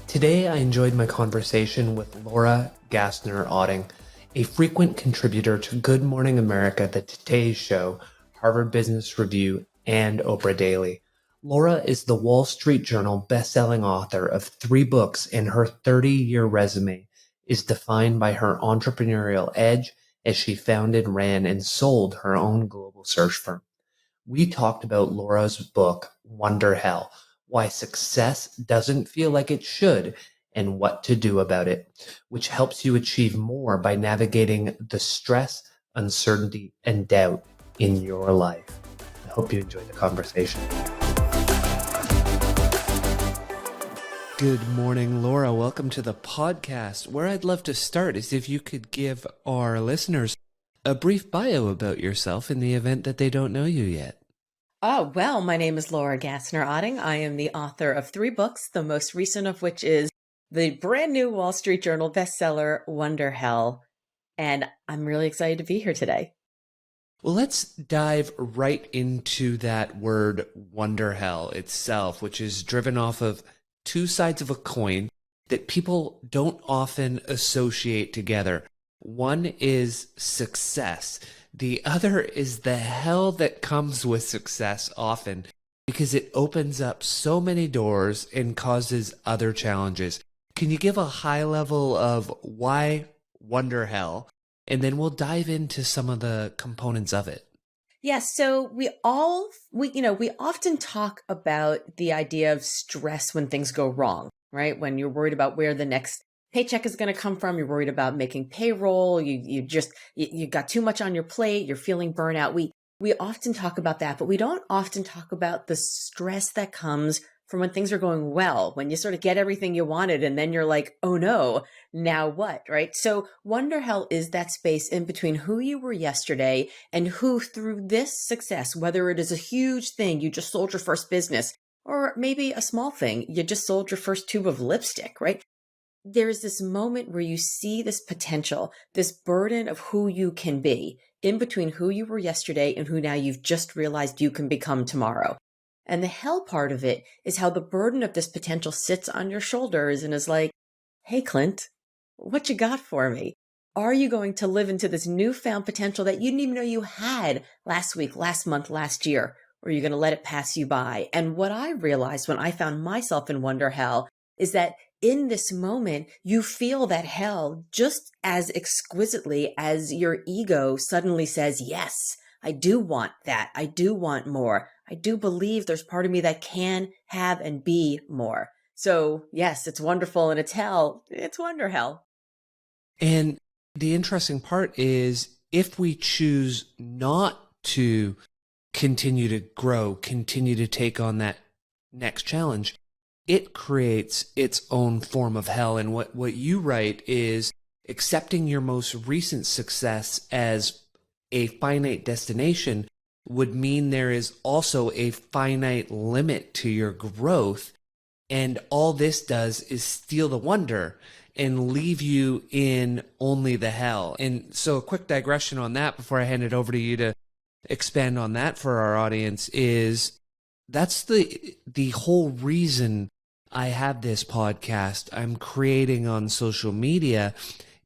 Today I enjoyed my conversation with Laura Gassner Otting, a frequent contributor to Good Morning America, The Today Show, Harvard Business Review, and Oprah Daily. Laura is the Wall Street Journal bestselling author of 3 books, and her 30-year resume is defined by her entrepreneurial edge as she founded, ran, and sold her own global search firm. We talked about Laura's book, Wonderhell, why success doesn't feel like it should, and what to do about it, which helps you achieve more by navigating the stress, uncertainty, and doubt in your life. I hope you enjoyed the conversation. Good morning, Laura. Welcome to the podcast. Where I'd love to start is if you could give our listeners a brief bio about yourself in the event that they don't know you yet. Oh, well, my name is Laura Gassner Otting. I am the author of 3 books, the most recent of which is the brand new Wall Street Journal bestseller, Wonderhell. And I'm really excited to be here today. Well, let's dive right into that word Wonderhell itself, which is driven off of 2 sides of a coin that people don't often associate together. One is success. The other is the hell that comes with success often, because it opens up so many doors and causes other challenges. Can you give a high level of why Wonderhell? And then we'll dive into some of the components of it. Yes, so we often talk about the idea of stress when things go wrong, right? When you're worried about where the next paycheck is going to come from, you're worried about making payroll, you got too much on your plate, you're feeling burnout. We often talk about that, but we don't often talk about the stress that comes from when things are going well, when you sort of get everything you wanted and then you're like, oh no, now what, right? So Wonderhell is that space in between who you were yesterday and who through this success, whether it is a huge thing, you just sold your first business, or maybe a small thing, you just sold your first tube of lipstick, right? There's this moment where you see this potential, this burden of who you can be in between who you were yesterday and who now you've just realized you can become tomorrow. And the hell part of it is how the burden of this potential sits on your shoulders and is like, hey, Clint, what you got for me? Are you going to live into this newfound potential that you didn't even know you had last week, last month, last year? Or are you going to let it pass you by? And what I realized when I found myself in Wonderhell is that in this moment, you feel that hell just as exquisitely as your ego suddenly says, yes, I do want that. I do want more. I do believe there's part of me that can have and be more. So yes, it's wonderful and it's hell. It's Wonderhell. And the interesting part is if we choose not to continue to grow, continue to take on that next challenge, it creates its own form of hell. And what you write is accepting your most recent success as a finite destination would mean there is also a finite limit to your growth. And all this does is steal the wonder and leave you in only the hell. And so a quick digression on that before I hand it over to you to expand on that for our audience is that's the whole reason I have this podcast I'm creating on social media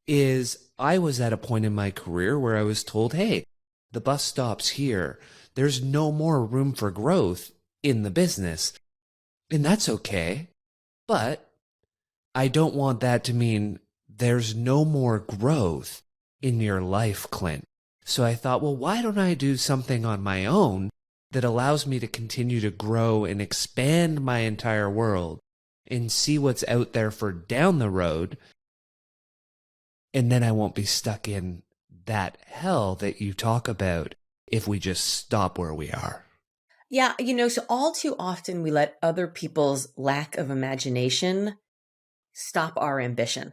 is I was at a point in my career where I was told, hey, the bus stops here. There's no more room for growth in the business. And that's okay. But I don't want that to mean there's no more growth in your life, Clint. So I thought, well, why don't I do something on my own that allows me to continue to grow and expand my entire world and see what's out there for down the road. And then I won't be stuck in that hell that you talk about if we just stop where we are. Yeah, so all too often we let other people's lack of imagination stop our ambition.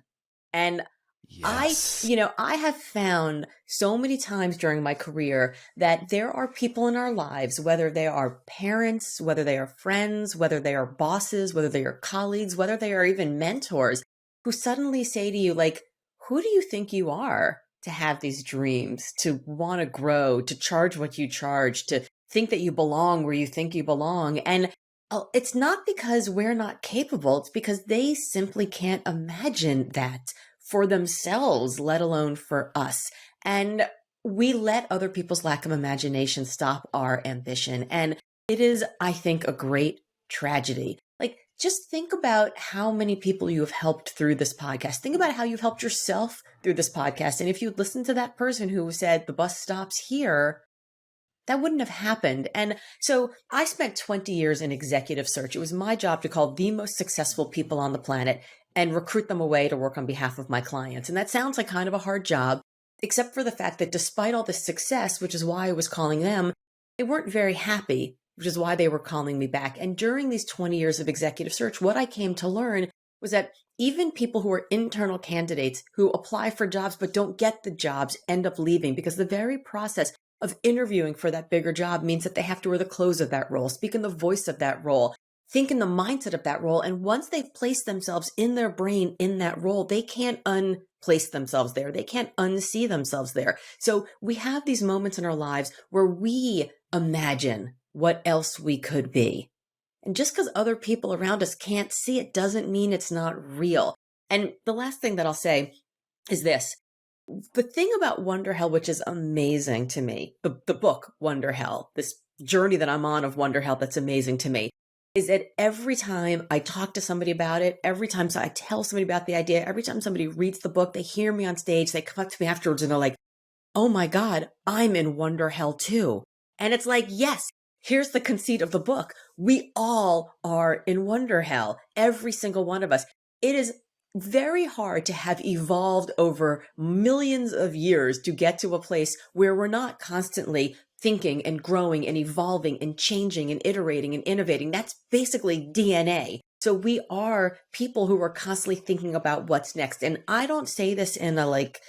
And Yes. I have found so many times during my career that there are people in our lives, whether they are parents, whether they are friends, whether they are bosses, whether they are colleagues, whether they are even mentors, who suddenly say to you, like, who do you think you are to have these dreams, to want to grow, to charge what you charge, to think that you belong where you think you belong? And Oh, it's not because we're not capable. It's because they simply can't imagine that for themselves, let alone for us. And we let other people's lack of imagination stop our ambition. And it is, I think, a great tragedy. Like, just think about how many people you have helped through this podcast. Think about how you've helped yourself through this podcast. And if you'd listened to that person who said the bus stops here, that wouldn't have happened. And so I spent 20 years in executive search. It was my job to call the most successful people on the planet and recruit them away to work on behalf of my clients. And that sounds like kind of a hard job, except for the fact that despite all this success, which is why I was calling them, they weren't very happy, which is why they were calling me back. And during these 20 years of executive search, what I came to learn was that even people who are internal candidates who apply for jobs but don't get the jobs end up leaving because the very process of interviewing for that bigger job means that they have to wear the clothes of that role, speak in the voice of that role, think in the mindset of that role. And once they've placed themselves in their brain in that role, they can't unplace themselves there. They can't unsee themselves there. So we have these moments in our lives where we imagine what else we could be. And just because other people around us can't see it doesn't mean it's not real. And the last thing that I'll say is this. The thing about Wonderhell, which is amazing to me, the book Wonderhell, this journey that I'm on of Wonderhell that's amazing to me, is that every time I talk to somebody about it, every time I tell somebody about the idea, every time somebody reads the book, they hear me on stage, they come up to me afterwards and they're like, oh my God, I'm in Wonderhell too. And it's like, yes, here's the conceit of the book. We all are in Wonderhell, every single one of us. It is very hard to have evolved over millions of years to get to a place where we're not constantly thinking and growing and evolving and changing and iterating and innovating. That's basically DNA. So we are people who are constantly thinking about what's next. And I don't say this in a like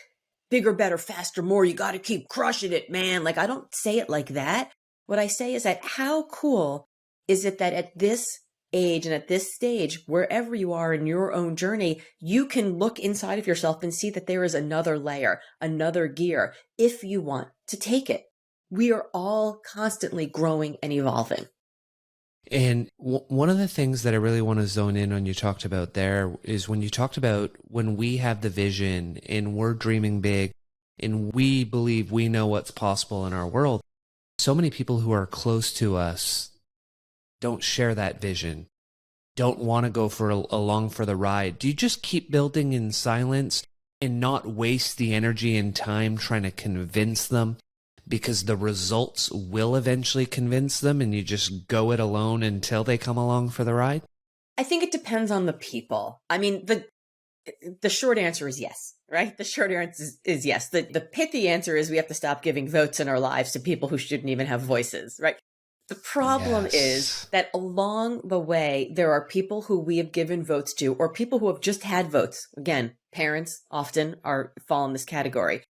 bigger, better, faster, more, you got to keep crushing it, man. Like I don't say it like that. What I say is that how cool is it that at this age and at this stage, wherever you are in your own journey, you can look inside of yourself and see that there is another layer, another gear, if you want to take it. We are all constantly growing and evolving. And one of the things that I really want to zone in on you talked about there is when you talked about when we have the vision and we're dreaming big and we believe we know what's possible in our world, so many people who are close to us don't share that vision, don't want to go along for the ride. Do you just keep building in silence and not waste the energy and time trying to convince them because the results will eventually convince them and you just go it alone until they come along for the ride? I think it depends on the people. I mean, the short answer is yes, right? The short answer is yes. The pithy answer is we have to stop giving votes in our lives to people who shouldn't even have voices, right? The problem is that along the way, there are people who we have given votes to or people who have just had votes. Again, parents often fall in this category.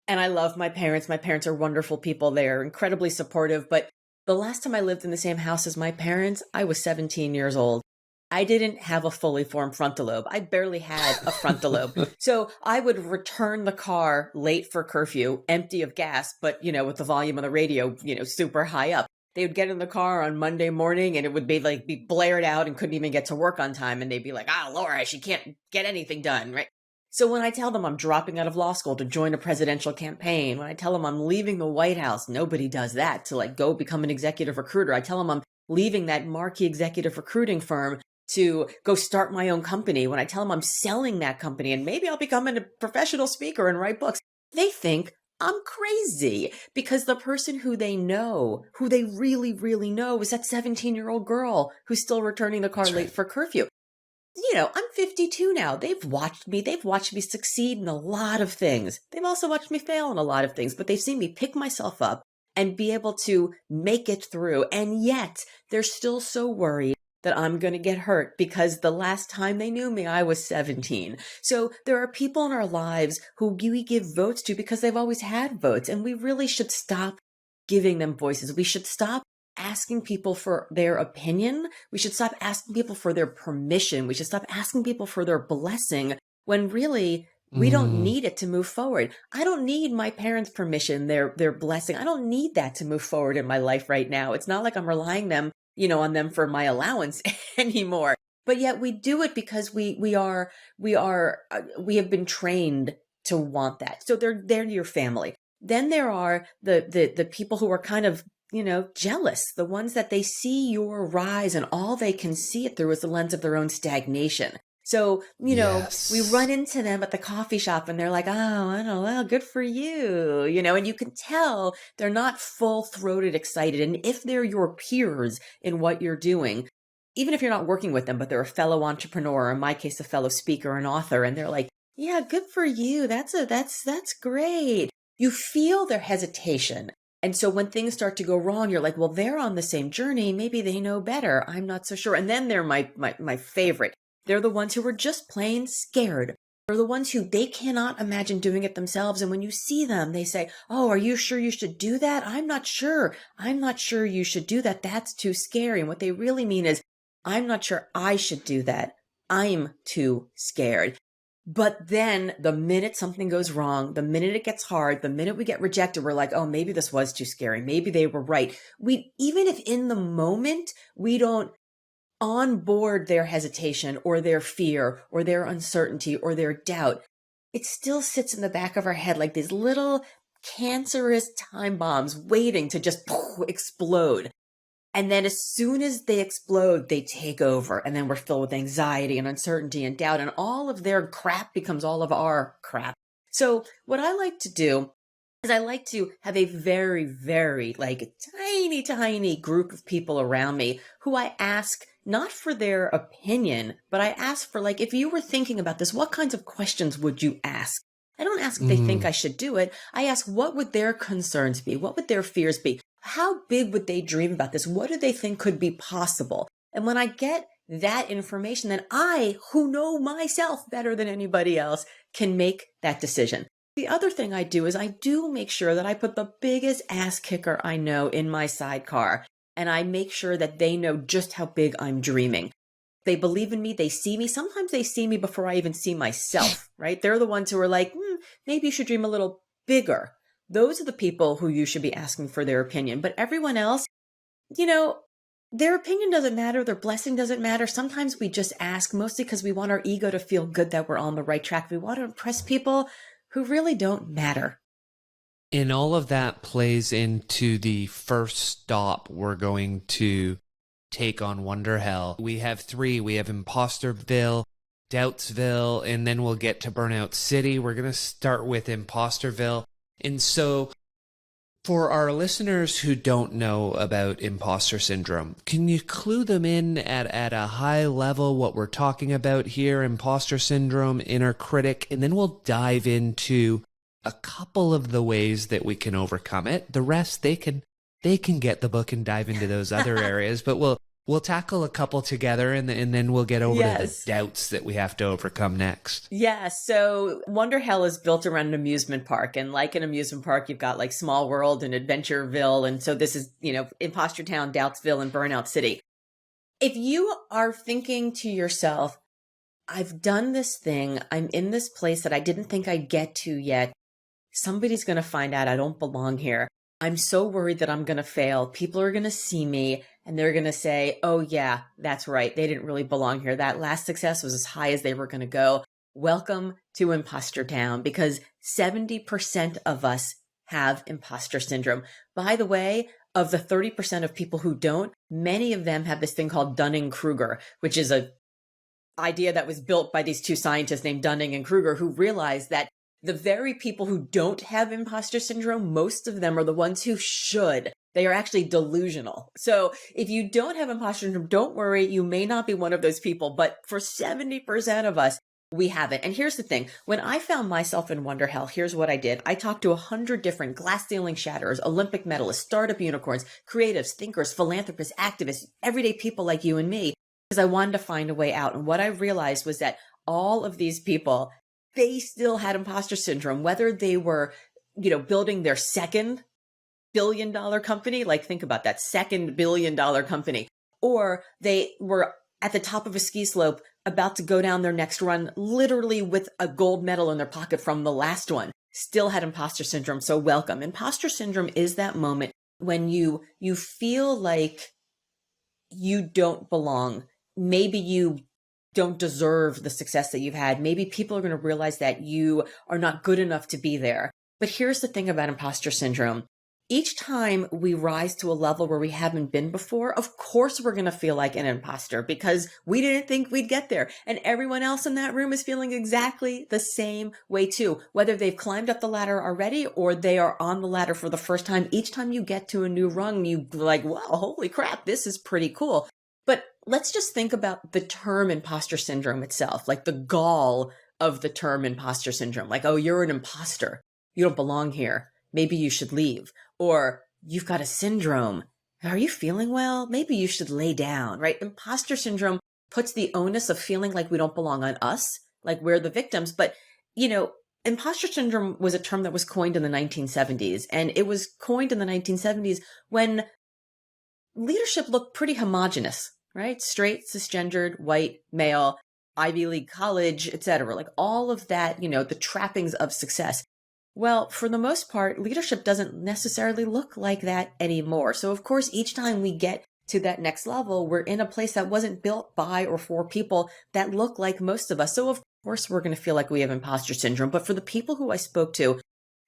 And I love my parents. My parents are wonderful people. They are incredibly supportive. But the last time I lived in the same house as my parents, I was 17 years old. I didn't have a fully formed frontal lobe. I barely had a frontal lobe. So I would return the car late for curfew, empty of gas, but, with the volume on the radio, super high up. They would get in the car on Monday morning and it would be blared out and couldn't even get to work on time. And they'd be like, Laura, she can't get anything done, right? So when I tell them I'm dropping out of law school to join a presidential campaign, when I tell them I'm leaving the White House, nobody does that to go become an executive recruiter. I tell them I'm leaving that marquee executive recruiting firm to go start my own company. When I tell them I'm selling that company and maybe I'll become a professional speaker and write books, they think I'm crazy because the person who they know, who they really, really know is that 17-year-old girl who's still returning the car late for curfew. I'm 52 now. They've watched me succeed in a lot of things. They've also watched me fail in a lot of things, but they've seen me pick myself up and be able to make it through. And yet they're still so worried that I'm going to get hurt because the last time they knew me, I was 17. So there are people in our lives who we give votes to because they've always had votes. And we really should stop giving them voices. We should stop asking people for their opinion. We should stop asking people for their permission. We should stop asking people for their blessing when really we don't need it to move forward. I don't need my parents' permission, their blessing. I don't need that to move forward in my life right now. It's not like I'm relying on them for my allowance anymore. But yet we do it because we have been trained to want that. So they're your family. Then there are the people who are kind of, jealous, the ones that they see your rise and all they can see it through is the lens of their own stagnation. So, Yes. we run into them at the coffee shop and they're like, oh, I don't know, well, good for you, and you can tell they're not full-throated excited. And if they're your peers in what you're doing, even if you're not working with them, but they're a fellow entrepreneur, or in my case, a fellow speaker, an author, and they're like, yeah, good for you. That's great. You feel their hesitation. And so when things start to go wrong, you're like, well, they're on the same journey. Maybe they know better. I'm not so sure. And then they're my favorite. They're the ones who are just plain scared. They're the ones who they cannot imagine doing it themselves. And when you see them, they say, oh, are you sure you should do that? I'm not sure. I'm not sure you should do that. That's too scary. And what they really mean is, I'm not sure I should do that. I'm too scared. But then the minute something goes wrong, the minute it gets hard, the minute we get rejected, we're like, oh, maybe this was too scary. Maybe they were right. Even if in the moment we don't onboard their hesitation or their fear or their uncertainty or their doubt, it still sits in the back of our head like these little cancerous time bombs waiting to just explode. And then as soon as they explode, they take over. And then we're filled with anxiety and uncertainty and doubt. And all of their crap becomes all of our crap. So what I like to do is I like to have a very, very tiny, tiny group of people around me who I ask not for their opinion, but I ask for if you were thinking about this, what kinds of questions would you ask? I don't ask if they think I should do it. I ask, what would their concerns be? What would their fears be? How big would they dream about this? What do they think could be possible? And when I get that information, then I, who know myself better than anybody else, can make that decision. The other thing I do is I do make sure that I put the biggest ass kicker I know in my sidecar. And I make sure that they know just how big I'm dreaming. They believe in me. They see me. Sometimes they see me before I even see myself, right? They're the ones who are like, maybe you should dream a little bigger. Those are the people who you should be asking for their opinion. But everyone else, their opinion doesn't matter. Their blessing doesn't matter. Sometimes we just ask mostly because we want our ego to feel good that we're on the right track. We want to impress people who really don't matter. And all of that plays into the first stop we're going to take on Wonderhell. We have 3. We have Imposterville, Doubtsville, and then we'll get to Burnout City. We're going to start with Imposterville. And so for our listeners who don't know about imposter syndrome, can you clue them in at a high level what we're talking about here? Imposter syndrome, inner critic, and then we'll dive into a couple of the ways that we can overcome it. The rest, they can get the book and dive into those other areas, but we'll tackle a couple together and then we'll get over to the doubts that we have to overcome next. Yeah. So Wonderhell is built around an amusement park. And like an amusement park, you've got Small World and Adventureville. And so this is, Imposter Town, Doubtsville, and Burnout City. If you are thinking to yourself, I've done this thing, I'm in this place that I didn't think I'd get to yet. Somebody's going to find out I don't belong here. I'm so worried that I'm going to fail. People are going to see me and they're going to say, oh yeah, that's right. They didn't really belong here. That last success was as high as they were going to go. Welcome to Imposter Town, because 70% of us have imposter syndrome. By the way, of the 30% of people who don't, many of them have this thing called Dunning-Kruger, which is a idea that was built by these 2 scientists named Dunning and Kruger, who realized that the very people who don't have imposter syndrome, most of them are the ones who should. They are actually delusional. So if you don't have imposter syndrome, don't worry. You may not be one of those people, but for 70% of us, we have it. And here's the thing. When I found myself in Wonderhell, here's what I did. I talked to 100 different glass ceiling shatterers, Olympic medalists, startup unicorns, creatives, thinkers, philanthropists, activists, everyday people like you and me, because I wanted to find a way out. And what I realized was that all of these people, they still had imposter syndrome, whether they were, building their second billion-dollar company, think about that, second billion-dollar company, or they were at the top of a ski slope about to go down their next run, literally with a gold medal in their pocket from the last one, still had imposter syndrome. So welcome. Imposter syndrome is that moment when you feel like you don't belong. Maybe you don't deserve the success that you've had. Maybe people are going to realize that you are not good enough to be there. But here's the thing about imposter syndrome. Each time we rise to a level where we haven't been before, of course we're going to feel like an imposter because we didn't think we'd get there. And everyone else in that room is feeling exactly the same way too. Whether they've climbed up the ladder already or they are on the ladder for the first time, each time you get to a new rung, you like, wow, holy crap, this is pretty cool. But let's just think about the term imposter syndrome itself, like the gall of the term imposter syndrome. Like, oh, you're an imposter. You don't belong here. Maybe you should leave. Or you've got a syndrome. Are you feeling well? Maybe you should lay down, right? Imposter syndrome puts the onus of feeling like we don't belong on us, like we're the victims. But, imposter syndrome was a term that was coined in the 1970s. And it was coined in the 1970s when leadership looked pretty homogenous, right? Straight, cisgendered, white, male, Ivy League college, etc. Like all of that, the trappings of success. Well, for the most part, leadership doesn't necessarily look like that anymore. So of course, each time we get to that next level, we're in a place that wasn't built by or for people that look like most of us. So of course, we're going to feel like we have imposter syndrome. But for the people who I spoke to,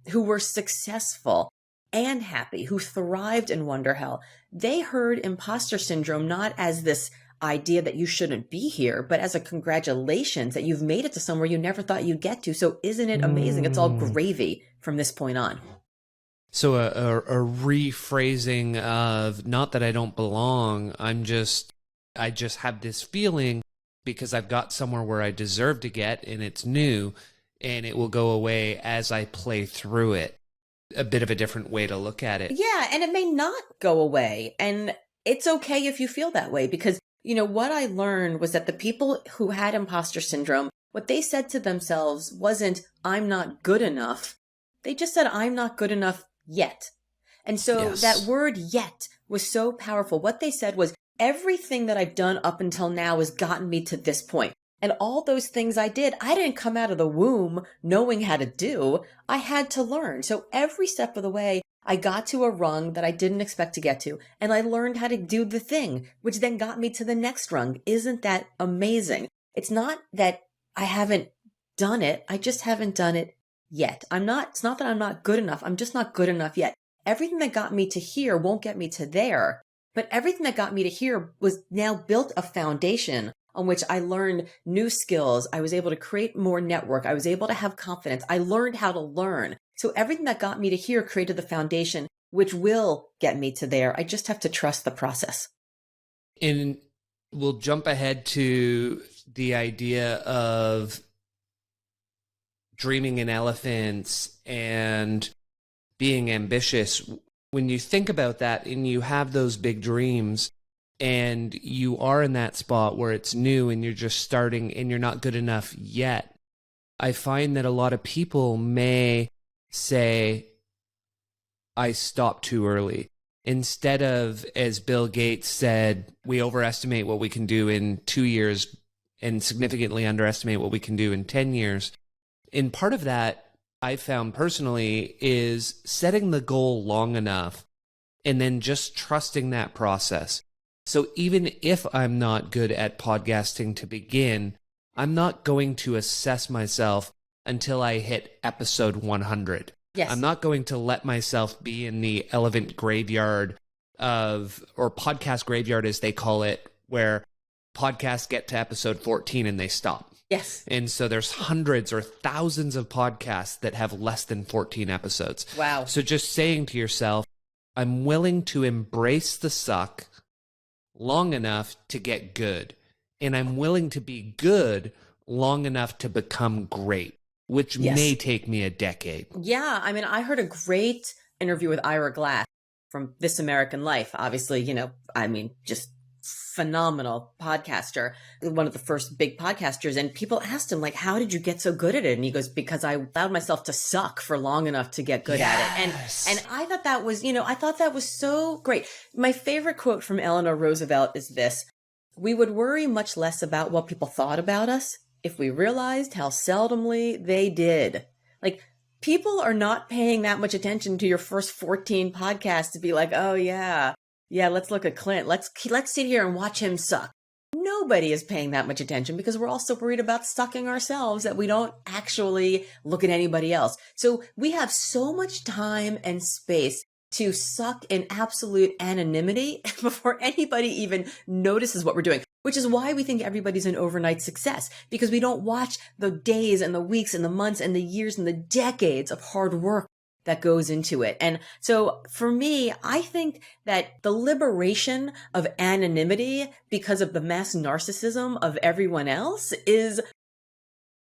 who were successful and happy, who thrived in Wonderhell, they heard imposter syndrome not as this idea that you shouldn't be here, but as a congratulations that you've made it to somewhere you never thought you'd get to. So isn't it amazing? It's all gravy from this point on. So a rephrasing of not that I don't belong, I just have this feeling because I've got somewhere where I deserve to get and it's new and it will go away as I play through it. A bit of a different way to look at it. Yeah, and it may not go away. And it's okay if you feel that way because what I learned was that the people who had imposter syndrome, what they said to themselves wasn't, I'm not good enough. They just said, I'm not good enough yet. And so that word yet was so powerful. What they said was, everything that I've done up until now has gotten me to this point. And all those things I did, I didn't come out of the womb knowing how to do. I had to learn. So every step of the way, I got to a rung that I didn't expect to get to, and I learned how to do the thing, which then got me to the next rung. Isn't that amazing? It's not that I haven't done it. I just haven't done it yet. It's not that I'm not good enough. I'm just not good enough yet. Everything that got me to here won't get me to there, but everything that got me to here was now built a foundation on which I learned new skills. I was able to create more network. I was able to have confidence. I learned how to learn. So everything that got me to here created the foundation, which will get me to there. I just have to trust the process. And we'll jump ahead to the idea of dreaming in elephants and being ambitious. When you think about that and you have those big dreams and you are in that spot where it's new and you're just starting and you're not good enough yet, I find that a lot of people may say, I stopped too early. Instead of, as Bill Gates said, we overestimate what we can do in 2 years and significantly underestimate what we can do in 10 years. And part of that, I found personally, is setting the goal long enough and then just trusting that process. So even if I'm not good at podcasting to begin, I'm not going to assess myself until I hit episode 100. Yes. I'm not going to let myself be in the elephant graveyard or podcast graveyard as they call it, where podcasts get to episode 14 and they stop. Yes. And so there's hundreds or thousands of podcasts that have less than 14 episodes. Wow. So just saying to yourself, I'm willing to embrace the suck long enough to get good. And I'm willing to be good long enough to become great, which may take me a decade. Yeah. I mean, I heard a great interview with Ira Glass from This American Life. Obviously, just phenomenal podcaster, one of the first big podcasters. And people asked him, like, how did you get so good at it? And he goes, because I allowed myself to suck for long enough to get good at it. And I thought that was, so great. My favorite quote from Eleanor Roosevelt is this: we would worry much less about what people thought about us if we realized how seldomly they did. Like, people are not paying that much attention to your first 14 podcasts to be like, oh yeah, Yeah, let's look at Clint. Let's sit here and watch him suck. Nobody is paying that much attention because we're all so worried about sucking ourselves that we don't actually look at anybody else. So we have so much time and space to suck in absolute anonymity before anybody even notices what we're doing, which is why we think everybody's an overnight success, because we don't watch the days and the weeks and the months and the years and the decades of hard work that goes into it. And so for me, I think that the liberation of anonymity because of the mass narcissism of everyone else is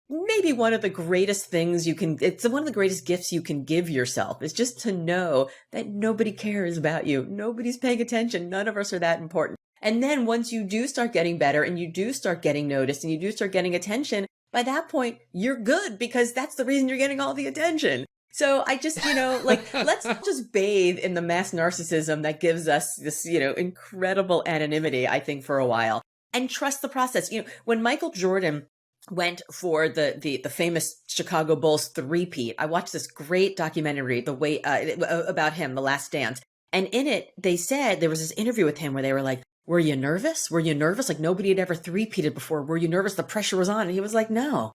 maybe one of the greatest things it's one of the greatest gifts you can give yourself, is just to know that nobody cares about you. Nobody's paying attention. None of us are that important. And then once you do start getting better and you do start getting noticed and you do start getting attention, by that point, you're good because that's the reason you're getting all the attention. So I just, let's just bathe in the mass narcissism that gives us this, incredible anonymity, I think, for a while, and trust the process. When Michael Jordan went for the famous Chicago Bulls three-peat, I watched this great documentary, about him, The Last Dance. And in it, they said, there was this interview with him where they were like, were you nervous? Were you nervous? Like nobody had ever three-peated before. Were you nervous? The pressure was on. And he was like, no.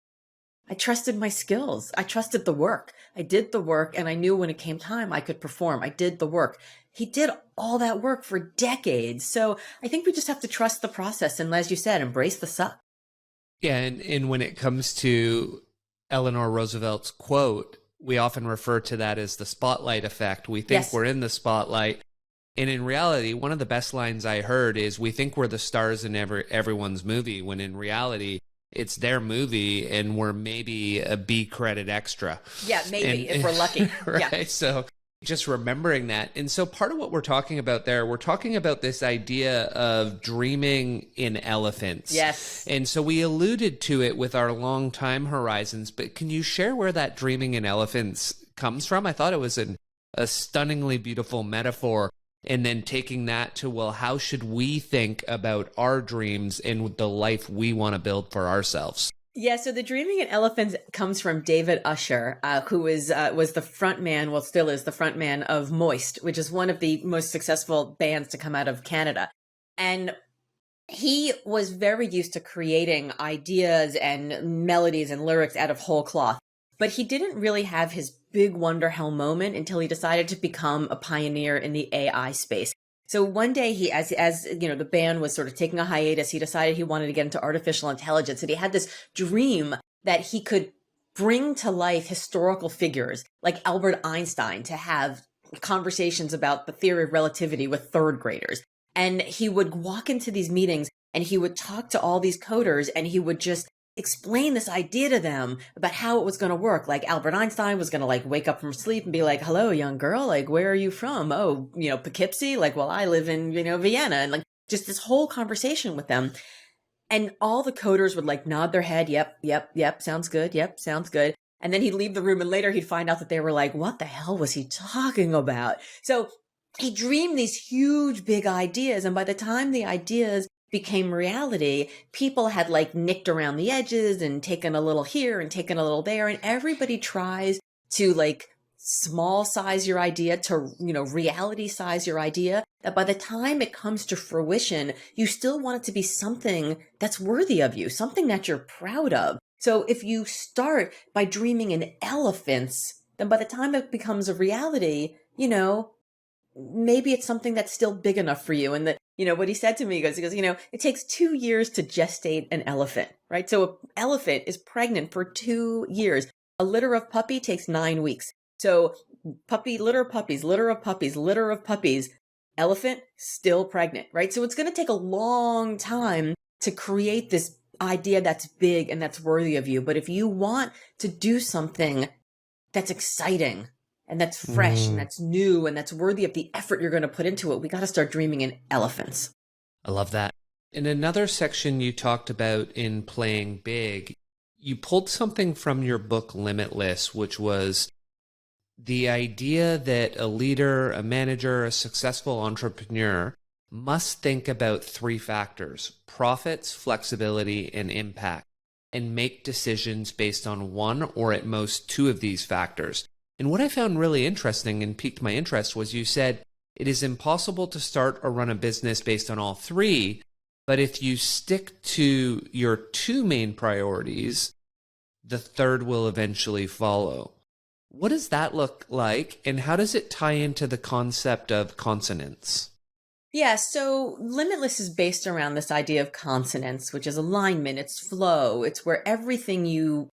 I trusted my skills. I trusted the work. I did the work, and I knew when it came time I could perform. I did the work. He did all that work for decades. So I think we just have to trust the process. And as you said, embrace the suck. Yeah. And when it comes to Eleanor Roosevelt's quote, we often refer to that as the spotlight effect. We think Yes. we're in the spotlight. And in reality, one of the best lines I heard is, we think we're the stars in everyone's movie, when in reality, it's their movie and we're maybe a B credit extra. Yeah, maybe, if we're lucky. Right. Yeah. So just remembering that. And so part of what we're talking about there, we're talking about this idea of dreaming in elephants. Yes. And so we alluded to it with our long time horizons, but can you share where that dreaming in elephants comes from? I thought it was a stunningly beautiful metaphor. And then taking that to, well, how should we think about our dreams and the life we want to build for ourselves? Yeah, so the Dreaming in Elephants comes from David Usher, who was the front man, well, still is the front man of Moist, which is one of the most successful bands to come out of Canada. And he was very used to creating ideas and melodies and lyrics out of whole cloth. But he didn't really have his big Wonderhell moment until he decided to become a pioneer in the AI space. So one day he, as the band was sort of taking a hiatus, he decided he wanted to get into artificial intelligence. And he had this dream that he could bring to life historical figures like Albert Einstein to have conversations about the theory of relativity with third graders. And he would walk into these meetings and he would talk to all these coders and he would just explain this idea to them about how it was going to work. Like Albert Einstein was going to wake up from sleep and be like, hello, young girl, where are you from? Oh, Poughkeepsie? Well, I live in, Vienna. And just this whole conversation with them. And all the coders would nod their head. Yep. Sounds good. Yep. Sounds good. And then he'd leave the room and later he'd find out that they were like, what the hell was he talking about? So he dreamed these huge, big ideas. And by the time the ideas became reality, people had nicked around the edges and taken a little here and taken a little there. And everybody tries to small size your idea to, reality size your idea, that by the time it comes to fruition, you still want it to be something that's worthy of you, something that you're proud of. So if you start by dreaming in elephants, then by the time it becomes a reality, maybe it's something that's still big enough for you. And what he said to me, he goes, it takes 2 years to gestate an elephant, right? So an elephant is pregnant for 2 years. A litter of puppy takes 9 weeks. So litter of puppies, litter of puppies, litter of puppies, elephant still pregnant, right? So it's going to take a long time to create this idea that's big and that's worthy of you. But if you want to do something that's exciting, and that's fresh and that's new and that's worthy of the effort you're going to put into it, we got to start dreaming in elephants. I love that. In another section you talked about in Playing Big, you pulled something from your book Limitless, which was the idea that a leader, a manager, a successful entrepreneur must think about 3 factors: profits, flexibility, and impact, and make decisions based on one or at most 2 of these factors. And what I found really interesting and piqued my interest was you said It is impossible to start or run a business based on all three, but if you stick to your two main priorities, the third will eventually follow. What does that look like, and how does it tie into the concept of consonance? Yeah, so Limitless is based around this idea of consonance, which is alignment, it's flow, it's where everything you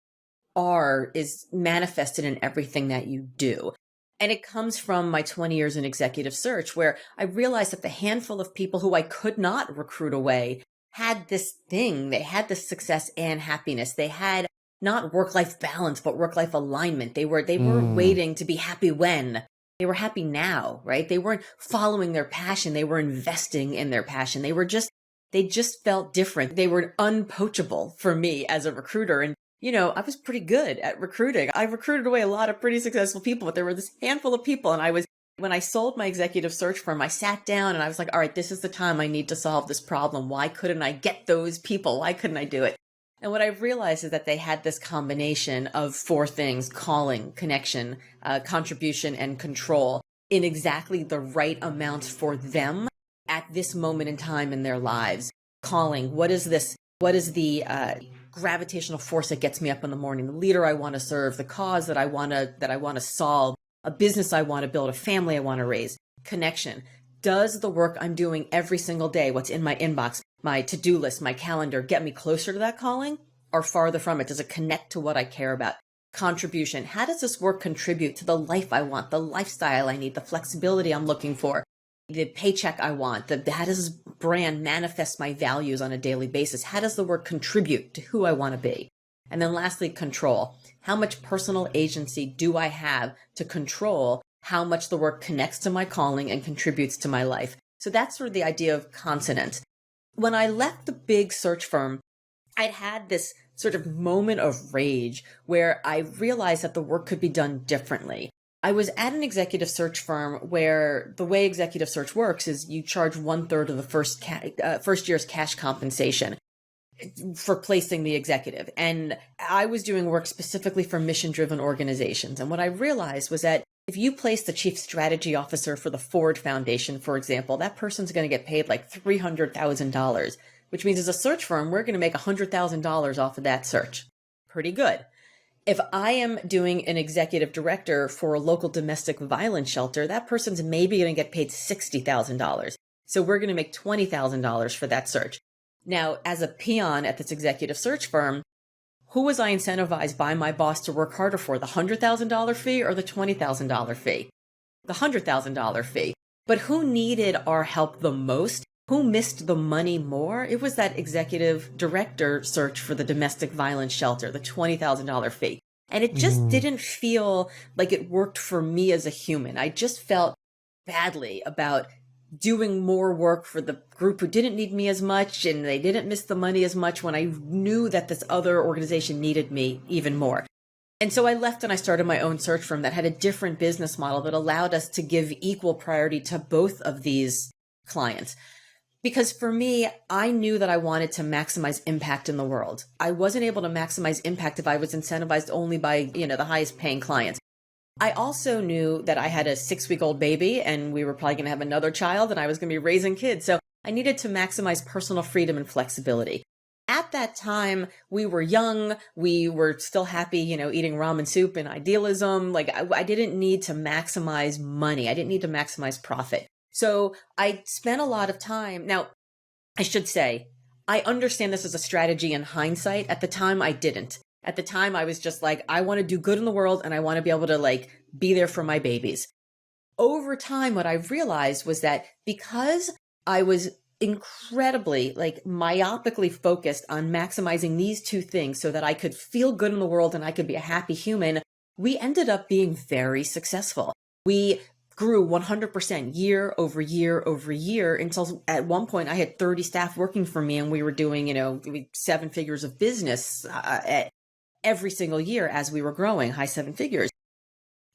are is manifested in everything that you do. And it comes from my 20 years in executive search, where I realized that the handful of people who I could not recruit away had this thing. They had this success and happiness. They had not work-life balance, but work-life alignment. They weren't waiting to be happy when. They were happy now, right? They weren't following their passion. They were investing in their passion. They just felt different. They were unpoachable for me as a recruiter. And I was pretty good at recruiting. I recruited away a lot of pretty successful people, but there were this handful of people. And when I sold my executive search firm, I sat down and I was like, all right, this is the time I need to solve this problem. Why couldn't I get those people? Why couldn't I do it? And what I've realized is that they had this combination of four things: calling, connection, contribution, and control, in exactly the right amount for them at this moment in time in their lives. Calling, what is the gravitational force that gets me up in the morning, the leader I want to serve, the cause that I want to solve, a business I want to build, a family I want to raise. Connection, does the work I'm doing every single day, what's in my inbox, my to-do list, my calendar, get me closer to that calling or farther from it? Does it connect to what I care about? Contribution, how does this work contribute to the life I want, the lifestyle I need, the flexibility I'm looking for, the paycheck I want? How does this brand manifest my values on a daily basis? How does the work contribute to who I want to be? And then lastly, control. How much personal agency do I have to control how much the work connects to my calling and contributes to my life? So that's sort of the idea of consonant. When I left the big search firm, I'd had this sort of moment of rage where I realized that the work could be done differently. I was at an executive search firm where the way executive search works is you charge 1/3 of the first year's cash compensation for placing the executive. And I was doing work specifically for mission-driven organizations. And what I realized was that if you place the chief strategy officer for the Ford Foundation, for example, that person's going to get paid like $300,000, which means as a search firm, we're going to make $100,000 off of that search. Pretty good. If I am doing an executive director for a local domestic violence shelter, that person's maybe going to get paid $60,000. So we're going to make $20,000 for that search. Now, as a peon at this executive search firm, who was I incentivized by my boss to work harder for, the $100,000 fee or the $20,000 fee? The $100,000 fee. But who needed our help the most? Who missed the money more? It was that executive director search for the domestic violence shelter, the $20,000 fee. And it just didn't feel like it worked for me as a human. I just felt badly about doing more work for the group who didn't need me as much, and they didn't miss the money as much when I knew that this other organization needed me even more. And so I left and I started my own search firm that had a different business model that allowed us to give equal priority to both of these clients. Because for me, I knew that I wanted to maximize impact in the world. I wasn't able to maximize impact if I was incentivized only by, the highest paying clients. I also knew that I had a 6-week-old baby and we were probably going to have another child and I was going to be raising kids. So I needed to maximize personal freedom and flexibility. At that time, we were young. We were still happy, eating ramen soup and idealism. Like I didn't need to maximize money. I didn't need to maximize profit. So I spent a lot of time. Now, I should say, I understand this as a strategy in hindsight. At the time, I didn't. At the time, I was just like, I want to do good in the world and I want to be able to be there for my babies. Over time, what I realized was that because I was incredibly myopically focused on maximizing these two things so that I could feel good in the world and I could be a happy human, we ended up being very successful. We grew 100% year over year over year until at one point I had 30 staff working for me and we were doing, 7 figures of business every single year as we were growing, high 7 figures.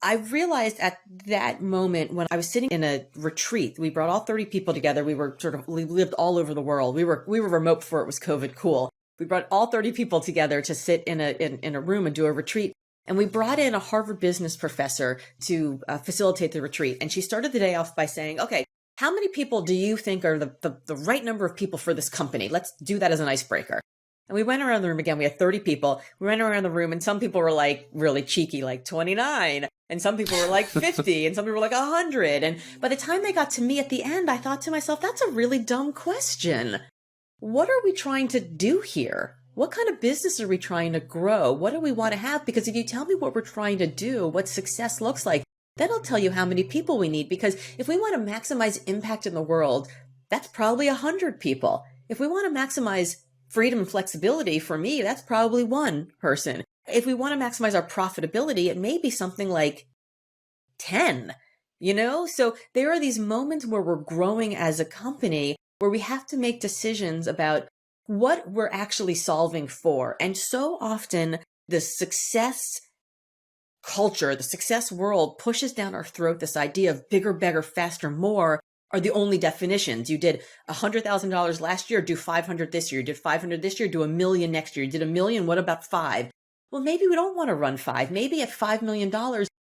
I realized at that moment when I was sitting in a retreat, we brought all 30 people together. We lived all over the world. We were remote before it was COVID cool. We brought all 30 people together to sit in a room and do a retreat. And we brought in a Harvard business professor to facilitate the retreat. And she started the day off by saying, okay, how many people do you think are the right number of people for this company? Let's do that as an icebreaker. And we went around the room again. We had 30 people. We went around the room and some people were like really cheeky, like 29. And some people were like 50 and some people were like 100. And by the time they got to me at the end, I thought to myself, that's a really dumb question. What are we trying to do here? What kind of business are we trying to grow? What do we want to have? Because if you tell me what we're trying to do, what success looks like, then I'll tell you how many people we need. Because if we want to maximize impact in the world, that's probably 100 people. If we want to maximize freedom and flexibility, for me, that's probably one person. If we want to maximize our profitability, it may be something like 10, So there are these moments where we're growing as a company where we have to make decisions about what we're actually solving for. And so often the success culture, the success world pushes down our throat this idea of bigger, better, faster, more are the only definitions. You did $100,000 last year, do 500 this year. You did 500 this year, do $1 million next year. You did $1 million, what about 5? Well, maybe we don't want to run 5. Maybe at $5 million,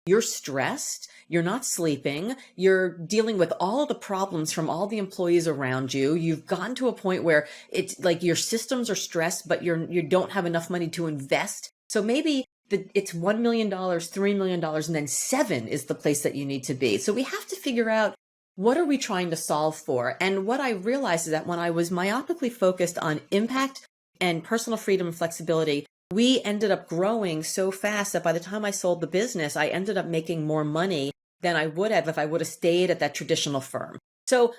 you're stressed, you're not sleeping, you're dealing with all of the problems from all the employees around you. You've gotten to a point where it's like your systems are stressed, but you don't have enough money to invest. So maybe it's $1 million, $3 million, and then 7 is the place that you need to be. So we have to figure out, what are we trying to solve for? And what I realized is that when I was myopically focused on impact and personal freedom and flexibility, we ended up growing so fast that by the time I sold the business, I ended up making more money than I would have if I would have stayed at that traditional firm. So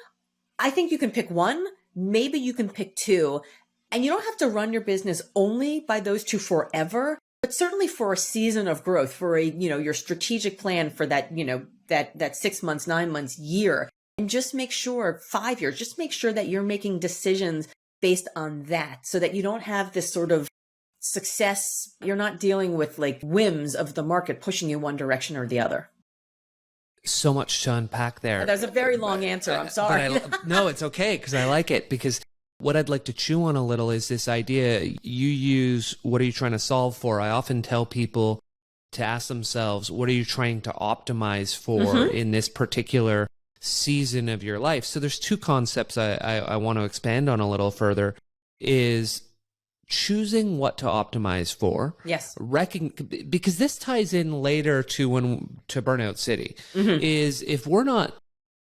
I think you can pick one, maybe you can pick 2, and you don't have to run your business only by those 2 forever, but certainly for a season of growth, for your strategic plan for that, that 6 months, 9 months, year, and just make sure 5 years, just make sure that you're making decisions based on that so that you don't have this sort of success. You're not dealing with like whims of the market pushing you one direction or the other. So much to unpack there. That was a very long answer. I'm sorry. No, it's okay because I like it, because what I'd like to chew on a little is this idea you use, what are you trying to solve for? I often tell people to ask themselves, what are you trying to optimize for in this particular season of your life? So there's 2 concepts I want to expand on a little further, is choosing what to optimize for. Yes. Because this ties in later to Burnout City, is if we're not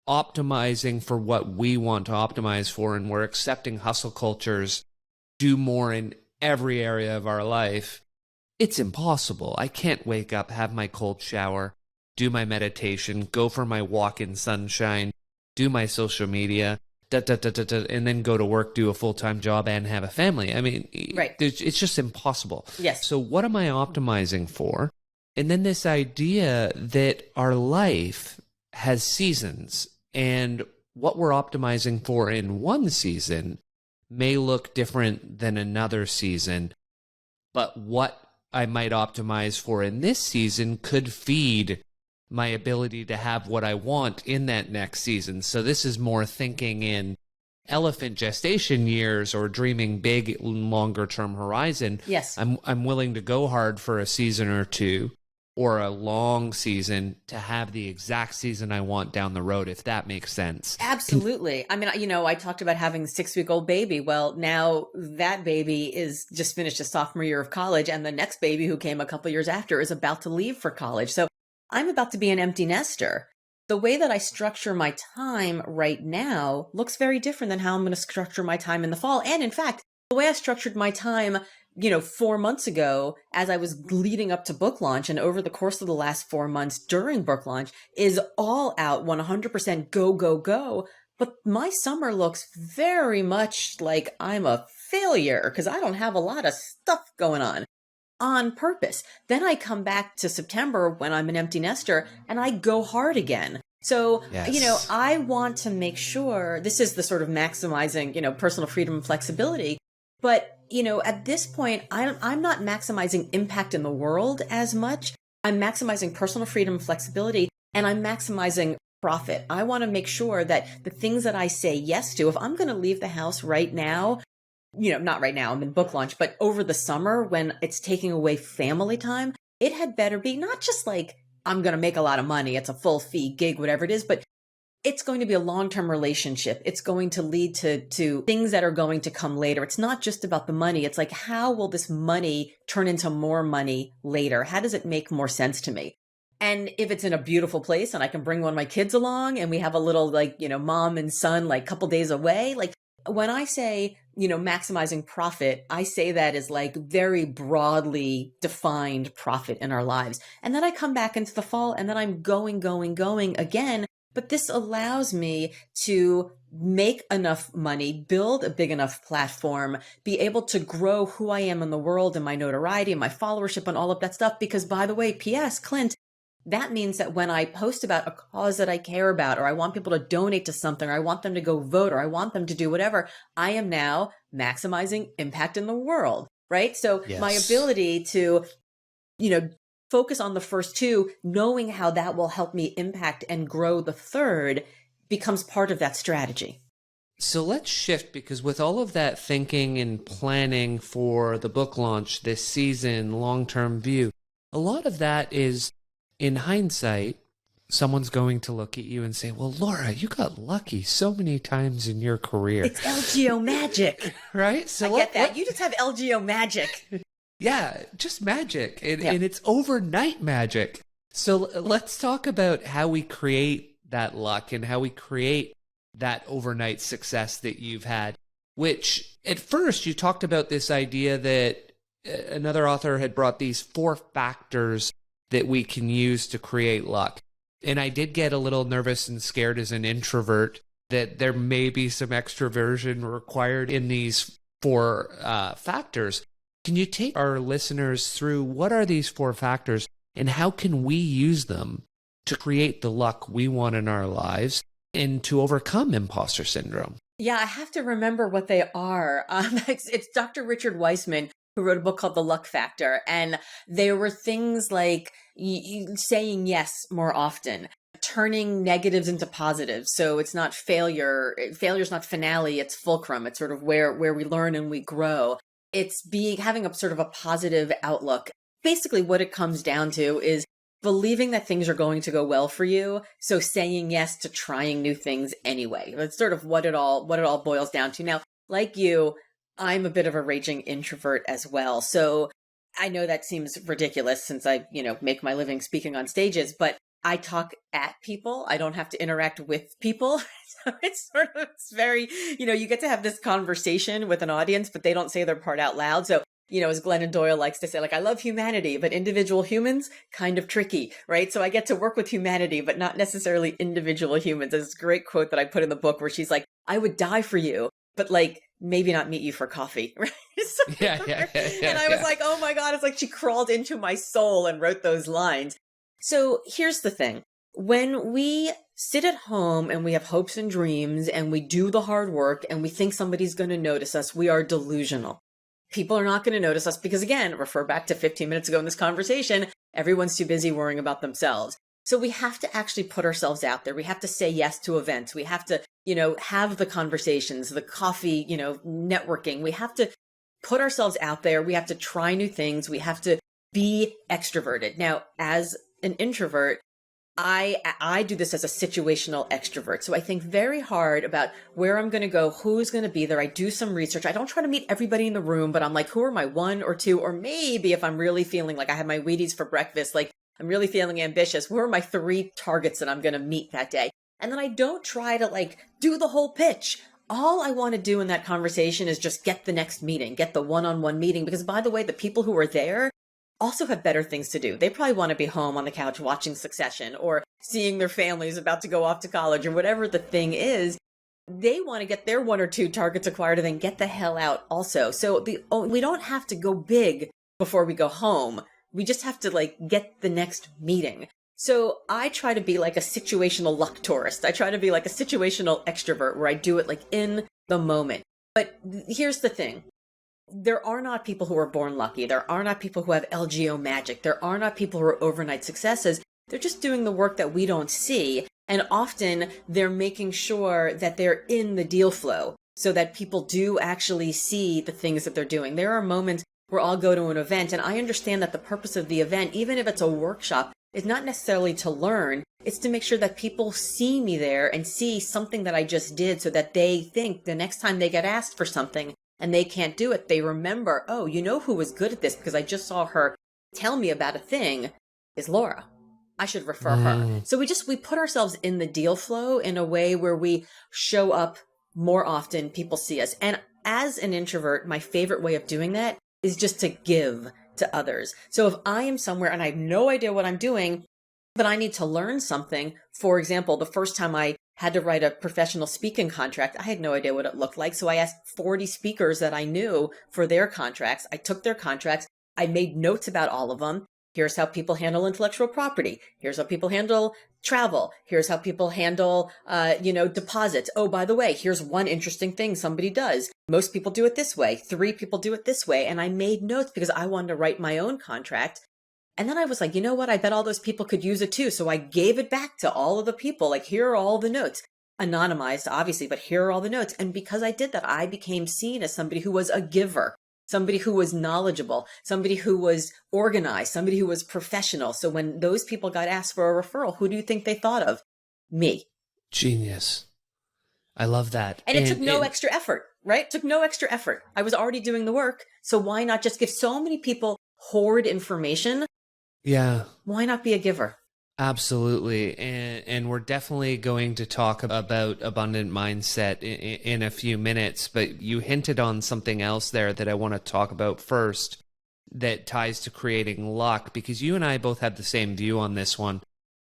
optimizing for what we want to optimize for, and we're accepting hustle cultures do more in every area of our life, it's impossible. I can't wake up, have my cold shower, do my meditation, go for my walk in sunshine, do my social media, and then go to work, do a full-time job, and have a family. I mean, right. It's just impossible. Yes. So what am I optimizing for? And then this idea that our life has seasons, and what we're optimizing for in one season may look different than another season, but what I might optimize for in this season could feed my ability to have what I want in that next season. So this is more thinking in elephant gestation years or dreaming big, longer term horizon. Yes. I'm willing to go hard for a season or 2 or a long season to have the exact season I want down the road, if that makes sense. Absolutely. I mean, I talked about having a 6-week-old baby. Well, now that baby is just finished a sophomore year of college, and the next baby who came a couple years after is about to leave for college. So I'm about to be an empty nester. The way that I structure my time right now looks very different than how I'm going to structure my time in the fall. And in fact, the way I structured my time 4 months ago, as I was leading up to book launch and over the course of the last 4 months during book launch, is all out 100% go, go, go. But my summer looks very much like I'm a failure because I don't have a lot of stuff going on purpose. Then I come back to September when I'm an empty nester and I go hard again. So, yes. I want to make sure this is the sort of maximizing, personal freedom and flexibility. But at this point, I'm not maximizing impact in the world as much. I'm maximizing personal freedom and flexibility, and I'm maximizing profit. I want to make sure that the things that I say yes to, if I'm going to leave the house right now, not right now, I'm in book launch, but over the summer when it's taking away family time, it had better be not just like, I'm going to make a lot of money. It's a full fee gig, whatever it is, but it's going to be a long-term relationship. It's going to lead to things that are going to come later. It's not just about the money. It's like, how will this money turn into more money later? How does it make more sense to me? And if it's in a beautiful place and I can bring one of my kids along and we have a little like, mom and son, like couple days away, like when I say, maximizing profit, I say that as like very broadly defined profit in our lives. And then I come back into the fall and then I'm going again. But this allows me to make enough money, build a big enough platform, be able to grow who I am in the world and my notoriety and my followership and all of that stuff. Because by the way, P.S., Clint, that means that when I post about a cause that I care about, or I want people to donate to something, or I want them to go vote, or I want them to do whatever, I am now maximizing impact in the world, right? So my ability to, focus on the first two, knowing how that will help me impact and grow the third becomes part of that strategy. So let's shift, because with all of that thinking and planning for the book launch this season, long-term view, a lot of that is, in hindsight, someone's going to look at you and say, well, Laura, you got lucky so many times in your career. It's LGO magic. Right? So I get that. You just have LGO magic. Yeah, just magic. And it's overnight magic. So let's talk about how we create that luck and how we create that overnight success that you've had, which at first you talked about this idea that another author had brought these 4 factors that we can use to create luck. And I did get a little nervous and scared as an introvert that there may be some extroversion required in these 4 factors. Can you take our listeners through what are these 4 factors and how can we use them to create the luck we want in our lives and to overcome imposter syndrome? Yeah, I have to remember what they are. It's Dr. Richard Weissman who wrote a book called The Luck Factor. And there were things like saying yes more often, turning negatives into positives. So it's not failure. Failure's not finale. It's fulcrum. It's sort of where we learn and we grow. It's having a sort of a positive outlook. Basically what it comes down to is believing that things are going to go well for you. So saying yes to trying new things anyway. That's sort of what it all boils down to. Now, like you, I'm a bit of a raging introvert as well. So I know that seems ridiculous since I, make my living speaking on stages, but I talk at people. I don't have to interact with people. So it's very, you get to have this conversation with an audience, but they don't say their part out loud. So, as Glennon Doyle likes to say, like, I love humanity, but individual humans, kind of tricky, right? So I get to work with humanity, but not necessarily individual humans. There's this great quote that I put in the book where she's like, I would die for you, but like, maybe not meet you for coffee, right? Yeah. And I was like, oh my God, it's like she crawled into my soul and wrote those lines. So here's the thing. When we sit at home and we have hopes and dreams and we do the hard work and we think somebody's going to notice us, we are delusional. People are not going to notice us because, again, refer back to 15 minutes ago in this conversation, everyone's too busy worrying about themselves. So we have to actually put ourselves out there. We have to say yes to events. We have to, have the conversations, the coffee, networking. We have to put ourselves out there. We have to try new things. We have to be extroverted. Now, as an introvert, I do this as a situational extrovert. So I think very hard about where I'm going to go, who's going to be there. I do some research. I don't try to meet everybody in the room, but I'm like, who are my 1 or 2, or maybe if I'm really feeling like I have my Wheaties for breakfast, like I'm really feeling ambitious, who are my 3 targets that I'm going to meet that day? And then I don't try to do the whole pitch. All I want to do in that conversation is just get the next meeting, get the one-on-one meeting. Because by the way, the people who are there also have better things to do. They probably want to be home on the couch watching Succession or seeing their families about to go off to college or whatever the thing is. They want to get their 1 or 2 targets acquired and then get the hell out also. So we don't have to go big before we go home. We just have to get the next meeting. So I try to be like a situational luck tourist. I try to be like a situational extrovert where I do it in the moment. But here's the thing. There are not people who are born lucky. There are not people who have LGO magic. There are not people who are overnight successes. They're just doing the work that we don't see. And often they're making sure that they're in the deal flow so that people do actually see the things that they're doing. There are moments where I'll go to an event and I understand that the purpose of the event, even if it's a workshop, is not necessarily to learn. It's to make sure that people see me there and see something that I just did, so that they think the next time they get asked for something and they can't do it, they remember, oh, you know who was good at this because I just saw her tell me about a thing, is Laura. I should refer her. So we put ourselves in the deal flow in a way where we show up more often, people see us. And as an introvert, my favorite way of doing that is just to give to others. So if I am somewhere and I have no idea what I'm doing, but I need to learn something, for example, the first time I had to write a professional speaking contract, I had no idea what it looked like. So I asked 40 speakers that I knew for their contracts. I took their contracts. I made notes about all of them. Here's how people handle intellectual property. Here's how people handle travel. Here's how people handle, deposits. Oh, by the way, here's one interesting thing somebody does. Most people do it this way. 3 people do it this way. And I made notes because I wanted to write my own contract. And then I was like, you know what? I bet all those people could use it too. So I gave it back to all of the people. Like, here are all the notes. Anonymized, obviously, but here are all the notes. And because I did that, I became seen as somebody who was a giver, somebody who was knowledgeable, somebody who was organized, somebody who was professional. So when those people got asked for a referral, who do you think they thought of? Me. Genius. I love that. And it took no extra effort, right? It took no extra effort. I was already doing the work. So why not just give? So many people hoard information. Yeah. Why not be a giver? Absolutely. And we're definitely going to talk about abundant mindset in a few minutes, but you hinted on something else there that I want to talk about first that ties to creating luck, because you and I both have the same view on this one.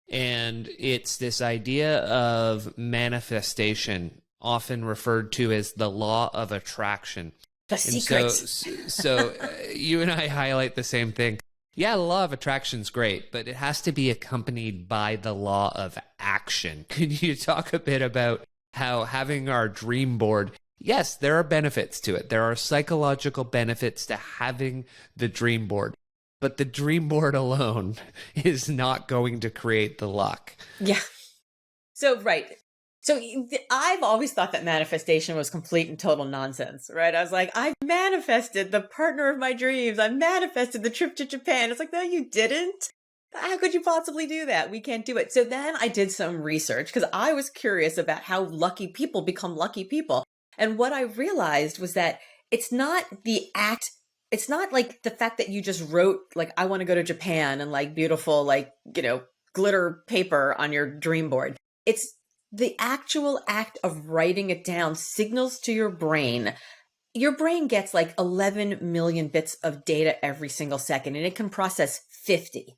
And it's this idea of manifestation, often referred to as the law of attraction. The secrets. So you and I highlight the same thing. Yeah, the law of attraction's great, but it has to be accompanied by the law of action. Could you talk a bit about how having our dream board, yes, there are benefits to it. There are psychological benefits to having the dream board, but the dream board alone is not going to create the luck. Yeah. So, right. So I've always thought that manifestation was complete and total nonsense, right? I was like, I manifested the partner of my dreams. I manifested the trip to Japan. It's like, no, you didn't. How could you possibly do that? We can't do it. So then I did some research because I was curious about how lucky people become lucky people. And what I realized was that it's not the act. It's not like the fact that you just wrote, like, I want to go to Japan and like beautiful, like, glitter paper on your dream board. It's the actual act of writing it down signals to your brain. Your brain gets like 11 million bits of data every single second, and it can process 50.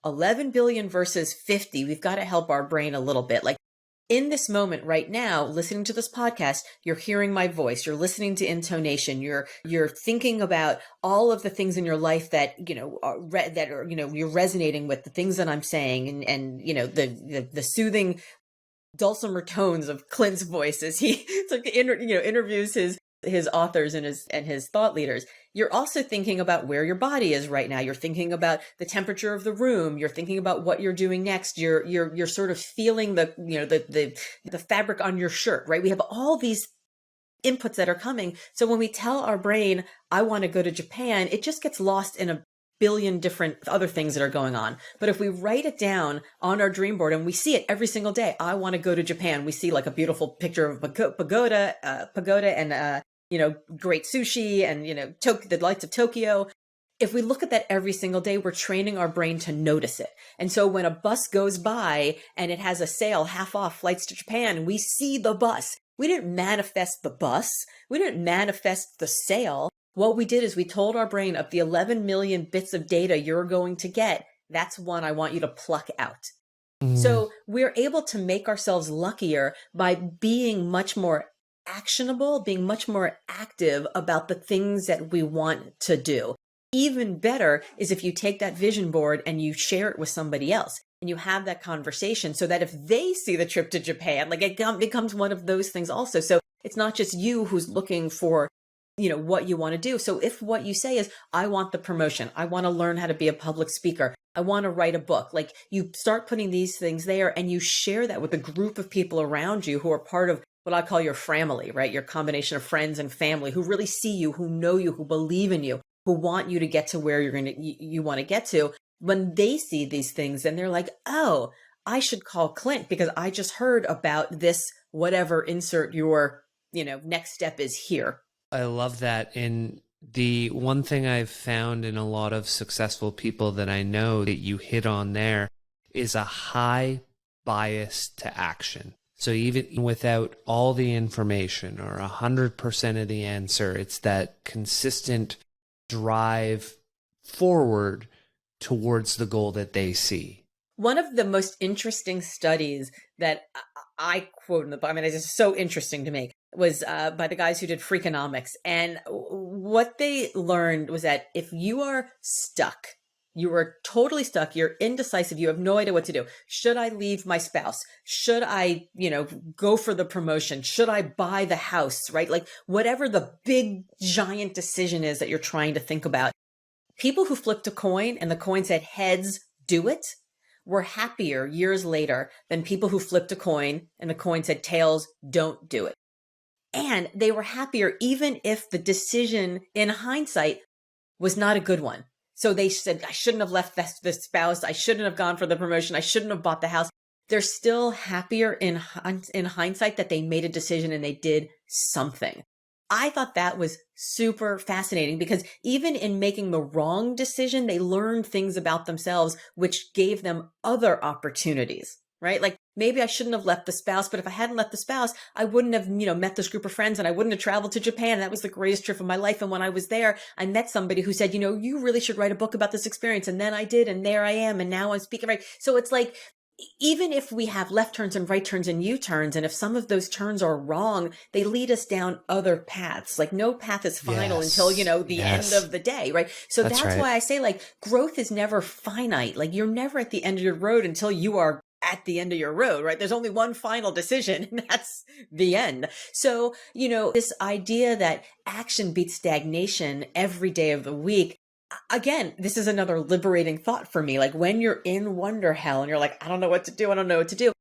11 billion versus 50. We've got to help our brain a little bit. Like in this moment right now, listening to this podcast, you're hearing my voice, you're listening to intonation, you're thinking about all of the things in your life that, you're resonating with the things that I'm saying, and the soothing dulcimer tones of Clint's voice as he interviews his authors and his thought leaders. You're also thinking about where your body is right now. You're thinking about the temperature of the room. You're thinking about what you're doing next. You're sort of feeling the fabric on your shirt, right? We have all these inputs that are coming. So when we tell our brain, I want to go to Japan, it just gets lost in a billion different other things that are going on. But if we write it down on our dream board and we see it every single day, I want to go to Japan. We see like a beautiful picture of pagoda and, great sushi and, the lights of Tokyo. If we look at that every single day, we're training our brain to notice it. And so when a bus goes by and it has a sale, half off flights to Japan, we see the bus. We didn't manifest the bus. We didn't manifest the sale. What we did is we told our brain, of the 11 million bits of data you're going to get, that's one I want you to pluck out. So we're able to make ourselves luckier by being much more actionable, being much more active about the things that we want to do. Even better is if you take that vision board and you share it with somebody else and you have that conversation, so that if they see the trip to Japan, like it becomes one of those things also. So it's not just you who's looking for what you want to do. So if what you say is, I want the promotion, I want to learn how to be a public speaker, I want to write a book, like you start putting these things there and you share that with a group of people around you who are part of what I call your family, right? Your combination of friends and family who really see you, who know you, who believe in you, who want you to get to where you want to get to. When they see these things, then they're like, oh, I should call Clint because I just heard about this, whatever, insert your, next step is here. I love that. And the one thing I've found in a lot of successful people that I know that you hit on there is a high bias to action. So even without all the information or 100% of the answer, it's that consistent drive forward towards the goal that they see. One of the most interesting studies that I quote in the book, I mean, it's just so interesting to me, was by the guys who did Freakonomics. And what they learned was that if you are stuck, you are totally stuck, you're indecisive, you have no idea what to do. Should I leave my spouse? Should I, go for the promotion? Should I buy the house, right? Like whatever the big giant decision is that you're trying to think about. People who flipped a coin and the coin said heads, do it, were happier years later than people who flipped a coin and the coin said tails, don't do it. And they were happier even if the decision in hindsight was not a good one. So they said, I shouldn't have left the spouse. I shouldn't have gone for the promotion. I shouldn't have bought the house. They're still happier in hindsight that they made a decision and they did something. I thought that was super fascinating because even in making the wrong decision, they learned things about themselves, which gave them other opportunities, right? Like maybe I shouldn't have left the spouse, but if I hadn't left the spouse, I wouldn't have, met this group of friends and I wouldn't have traveled to Japan. That was the greatest trip of my life. And when I was there, I met somebody who said, you really should write a book about this experience. And then I did. And there I am. And now I'm speaking, right? So it's like, even if we have left turns and right turns and U-turns, and if some of those turns are wrong, they lead us down other paths. Like no path is final until, the end of the day, right? So that's right. Why I say like growth is never finite. Like you're never at the end of your road until you are at the end of your road, right? There's only one final decision and that's the end. So, this idea that action beats stagnation every day of the week, again, this is another liberating thought for me. Like when you're in Wonderhell and you're like, I don't know what to do.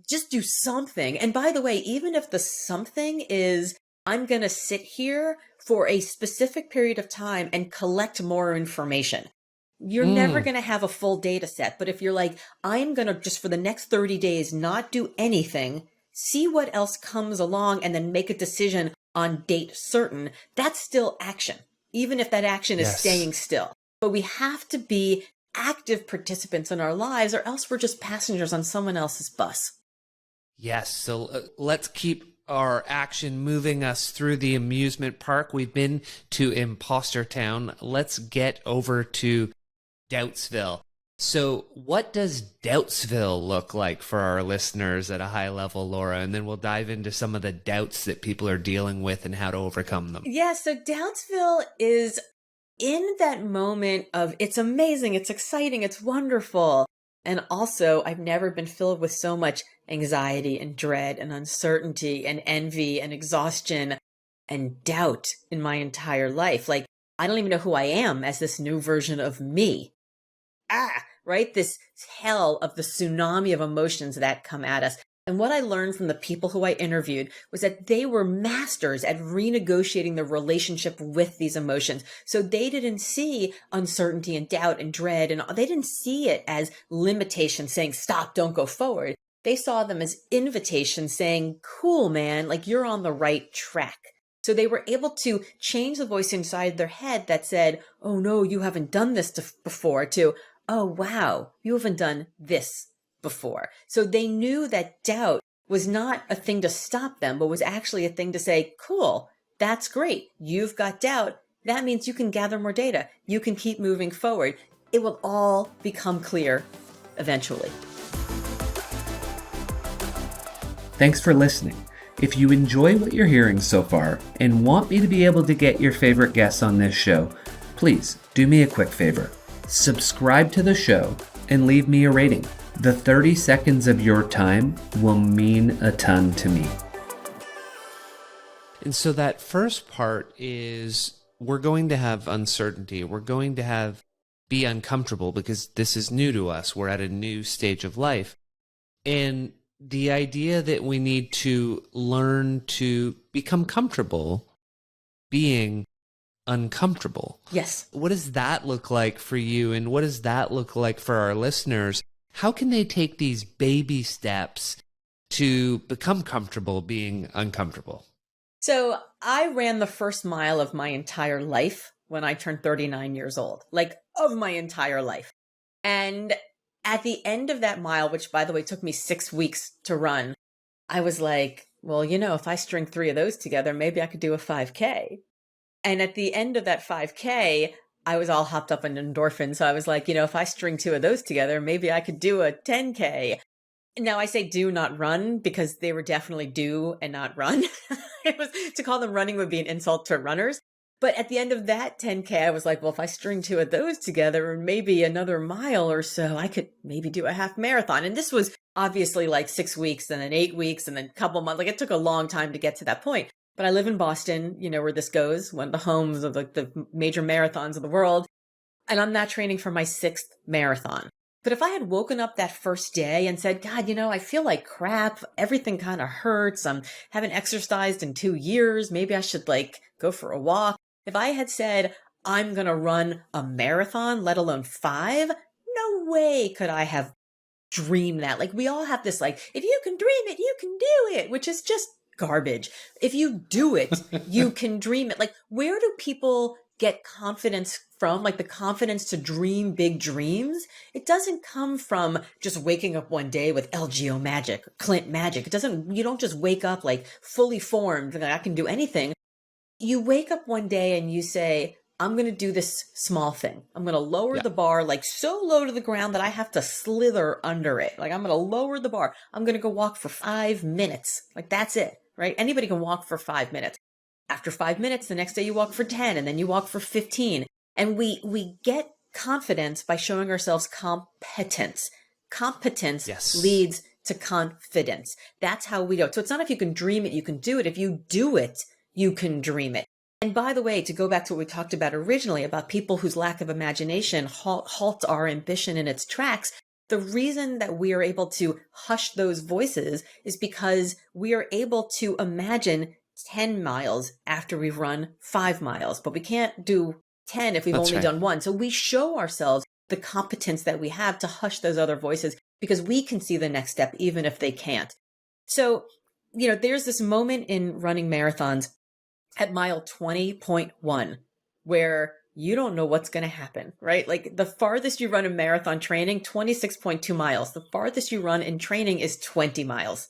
Just do something. And by the way, even if the something is, I'm going to sit here for a specific period of time and collect more information. You're never going to have a full data set. But if you're like, I'm going to just for the next 30 days, not do anything, see what else comes along and then make a decision on date certain, that's still action. Even if that action is staying still. But we have to be active participants in our lives or else we're just passengers on someone else's bus. Yes. So let's keep our action moving us through the amusement park. We've been to Imposter Town. Let's get over to Doubtsville. So what does Doubtsville look like for our listeners at a high level, Laura? And then we'll dive into some of the doubts that people are dealing with and how to overcome them. Yeah, so Doubtsville is in that moment of it's amazing, it's exciting, it's wonderful. And also, I've never been filled with so much anxiety and dread and uncertainty and envy and exhaustion and doubt in my entire life. Like, I don't even know who I am as this new version of me. Right? This hell of the tsunami of emotions that come at us. And what I learned from the people who I interviewed was that they were masters at renegotiating the relationship with these emotions. So they didn't see uncertainty and doubt and dread, and they didn't see it as limitation saying, stop, don't go forward. They saw them as invitation saying, cool, man, like you're on the right track. So they were able to change the voice inside their head that said, oh no, you haven't done this before, to, oh wow, you haven't done this before. So they knew that doubt was not a thing to stop them, but was actually a thing to say, cool, that's great. You've got doubt. That means you can gather more data. You can keep moving forward. It will all become clear eventually. Thanks for listening. If you enjoy what you're hearing so far and want me to be able to get your favorite guests on this show, please do me a quick favor. Subscribe to the show and leave me a rating. The 30 seconds of your time will mean a ton to me. And so that first part is we're going to have uncertainty. We're going to be uncomfortable because this is new to us. We're at a new stage of life. And the idea that we need to learn to become comfortable being uncomfortable. Yes. What does that look like for you? And what does that look like for our listeners? How can they take these baby steps to become comfortable being uncomfortable? So I ran the first mile of my entire life when I turned 39 years old, like of my entire life. And at the end of that mile, which by the way took me 6 weeks to run, I was like, well, if I string 3 of those together, maybe I could do a 5K. And at the end of that 5K, I was all hopped up on endorphins. So I was like, if I string 2 of those together, maybe I could do a 10K. Now I say do not run because they were definitely do and not run. To call them running would be an insult to runners. But at the end of that 10K, I was like, well, if I string 2 of those together and maybe another mile or so, I could maybe do a half marathon. And this was obviously like 6 weeks and then 8 weeks and then a couple months. Like it took a long time to get to that point. But I live in Boston, where this goes, one of the homes of the major marathons of the world. And I'm not training for my 6th marathon. But if I had woken up that first day and said, God, I feel like crap. Everything kind of hurts. I haven't exercised in 2 years. Maybe I should go for a walk. If I had said, I'm going to run a marathon, let alone 5, no way could I have dreamed that. Like we all have this, if you can dream it, you can do it, which is just garbage. If you do it, you can dream it. Like where do people get confidence from? Like the confidence to dream big dreams? It doesn't come from just waking up one day with LGO magic, Clint magic. You don't just wake up fully formed, I can do anything. You wake up one day and you say, I'm going to do this small thing. I'm going to lower the bar so low to the ground that I have to slither under it. I'm going to lower the bar. I'm going to go walk for 5 minutes. That's it, right? Anybody can walk for 5 minutes. After 5 minutes, the next day you walk for 10 and then you walk for 15. And we get confidence by showing ourselves competence. Competence leads to confidence. That's how we do it. So it's not if you can dream it, you can do it. If you do it, you can dream it. And by the way, to go back to what we talked about originally about people whose lack of imagination halts our ambition in its tracks, the reason that we are able to hush those voices is because we are able to imagine 10 miles after we've run 5 miles, but we can't do 10 if we've only done 1. So we show ourselves the competence that we have to hush those other voices because we can see the next step, even if they can't. So, there's this moment in running marathons at mile 20.1 where you don't know what's going to happen, right? The farthest you run in marathon training, 26.2 miles. The farthest you run in training is 20 miles.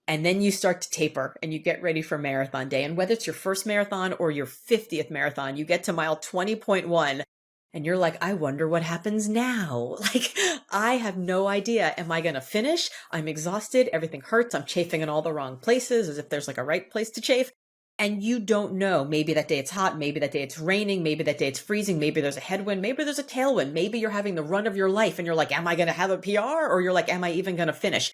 And then you start to taper and you get ready for marathon day. And whether it's your first marathon or your 50th marathon, you get to mile 20.1 and you're like, I wonder what happens now. I have no idea. Am I going to finish? I'm exhausted. Everything hurts. I'm chafing in all the wrong places as if there's a right place to chafe. And you don't know. Maybe that day it's hot. Maybe that day it's raining. Maybe that day it's freezing. Maybe there's a headwind. Maybe there's a tailwind. Maybe you're having the run of your life and you're like, am I going to have a PR? Or you're like, am I even going to finish?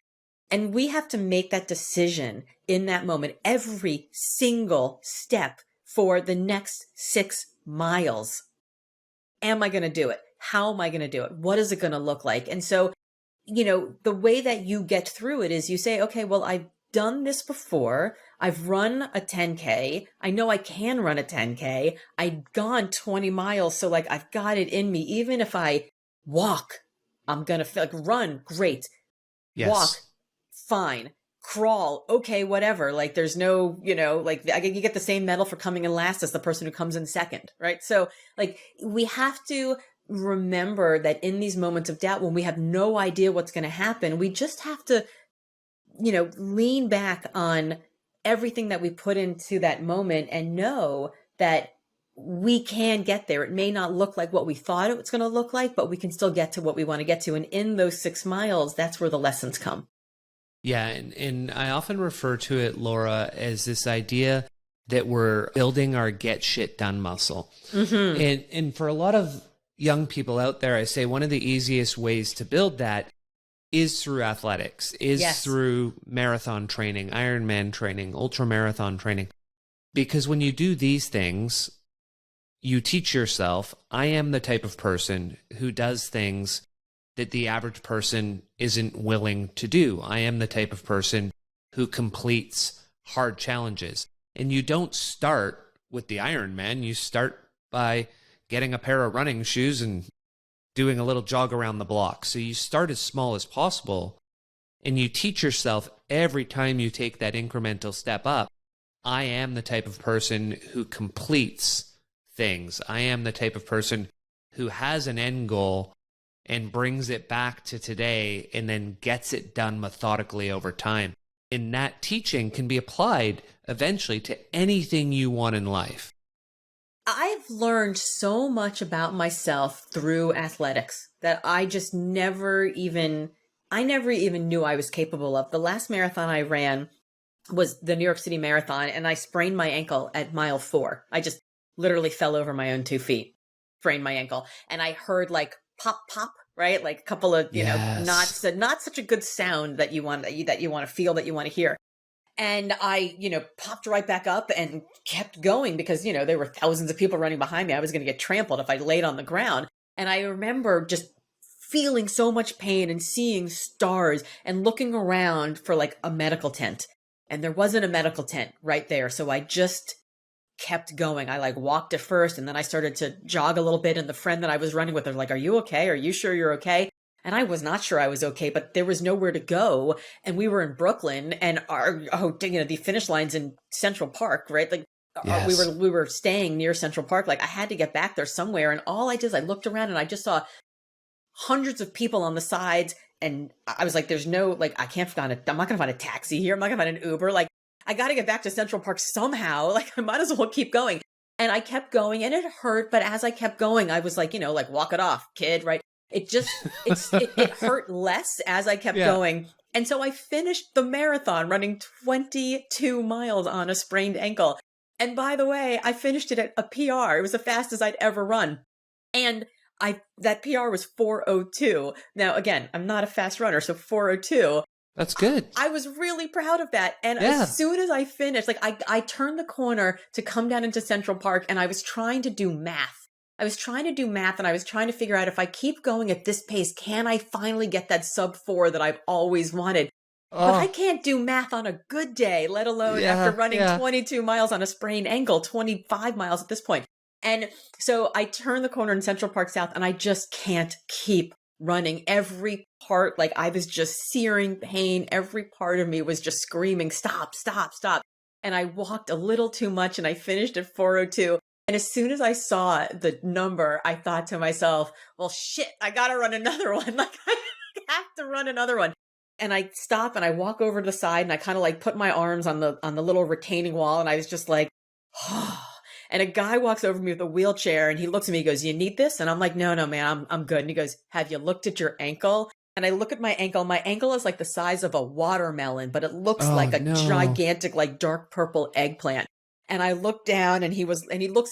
And we have to make that decision in that moment, every single step for the next 6 miles. Am I going to do it? How am I going to do it? What is it going to look like? And so, the way that you get through it is you say, okay, well, I've done this before. I've run a 10K. I know I can run a 10K. I've gone 20 miles. So I've got it in me. Even if I walk, I'm going to feel run. Great. Yes. Walk. Fine. Crawl. Okay. Whatever. There's no, you get the same medal for coming in last as the person who comes in second. Right. So we have to remember that in these moments of doubt, when we have no idea what's going to happen, we just have to, lean back on everything that we put into that moment and know that we can get there. It may not look like what we thought it was going to look like, but we can still get to what we want to get to. And in those 6 miles, that's where the lessons come. Yeah. And I often refer to it, Laura, as this idea that we're building our get shit done muscle. Mm-hmm. And for a lot of young people out there, I say one of the easiest ways to build that is through athletics, through marathon training, Ironman training, ultra marathon training. Because when you do these things, you teach yourself, I am the type of person who does things that the average person isn't willing to do. I am the type of person who completes hard challenges. And you don't start with the Ironman. You start by getting a pair of running shoes and doing a little jog around the block. So you start as small as possible, and you teach yourself every time you take that incremental step up. I am the type of person who completes things. I am the type of person who has an end goal and brings it back to today and then gets it done methodically over time. And that teaching can be applied eventually to anything you want in life. I've learned so much about myself through athletics that I just never even knew I was capable of. The last marathon I ran was the New York City Marathon, and I sprained my ankle at mile 4. I just literally fell over my own 2 feet, sprained my ankle. And I heard like pop, pop, right? Like a couple of, not such a good sound that you want to feel, that you want to hear. And I, popped right back up and kept going because, there were thousands of people running behind me. I was going to get trampled if I laid on the ground. And I remember just feeling so much pain and seeing stars and looking around for like a medical tent. And there wasn't a medical tent right there. So I just kept going. I like walked at first, and then I started to jog a little bit. And the friend that I was running with, they're like, "Are you okay? Are you sure you're okay?" And I was not sure I was okay, but there was nowhere to go. And we were in Brooklyn, and the finish line's in Central Park, right? Like Yes. we were staying near Central Park. Like I had to get back there somewhere. And all I did is I looked around and I just saw hundreds of people on the sides. And I was like, I'm not going to find a taxi here. I'm not going to find an Uber. Like I got to get back to Central Park somehow. Like I might as well keep going. And I kept going, and it hurt. But as I kept going, I was like, like walk it off, kid, right? It hurt less as I kept going. And so I finished the marathon running 22 miles on a sprained ankle. And by the way, I finished it at a PR. It was the fastest I'd ever run. And that PR was 4:02. Now, again, I'm not a fast runner, so 4:02. That's good. I was really proud of that. And as soon as I finished, like I turned the corner to come down into Central Park, and I was trying to do math. And I was trying to figure out, if I keep going at this pace, can I finally get that sub 4 that I've always wanted? But I can't do math on a good day, let alone after running 22 miles on a sprained ankle, 25 miles at this point. And so I turned the corner in Central Park South, and I just can't keep running. Every part, like I was just searing pain. Every part of me was just screaming, stop, stop, stop. And I walked a little too much, and I finished at 4:02. And as soon as I saw the number, I thought to myself, well, shit, I got to run another one. Like I have to run another one. And I stop and I walk over to the side, and I kind of like put my arms on the little retaining wall. And I was just like, oh. And a guy walks over to me with a wheelchair, and he looks at me, he goes, "You need this?" And I'm like, no, man, I'm good. And he goes, "Have you looked at your ankle?" And I look at my ankle. My ankle is like the size of a watermelon, but it looks like a gigantic, like dark purple eggplant. And I look down, and he looks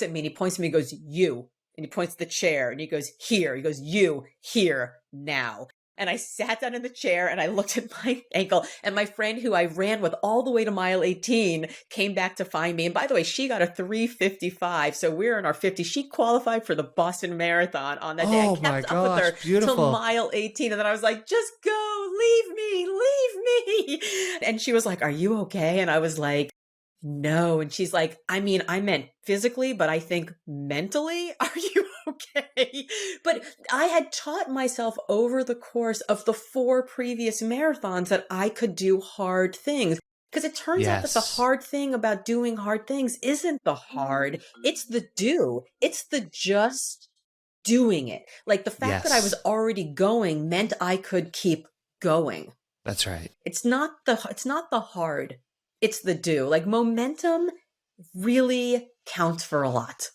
at me, and he points to me, he goes, "You." And he points to the chair, and he goes, "Here." He goes, "You, here, now." And I sat down in the chair, and I looked at my ankle, and my friend who I ran with all the way to mile 18 came back to find me. And by the way, she got a 3:55. So we're in our 50s. She qualified for the Boston Marathon on that day. I kept up with her till mile 18. And then I was like, "Just go, leave me." And she was like, "Are you okay?" And I was like, "No." And she's like, I meant physically, but I think mentally, are you okay? But I had taught myself over the course of the 4 previous marathons that I could do hard things. Because it turns out that the hard thing about doing hard things isn't the hard, it's the do. It's the just doing it. Like the fact that I was already going meant I could keep going. That's right. It's not the hard. It's the do. Like momentum really counts for a lot.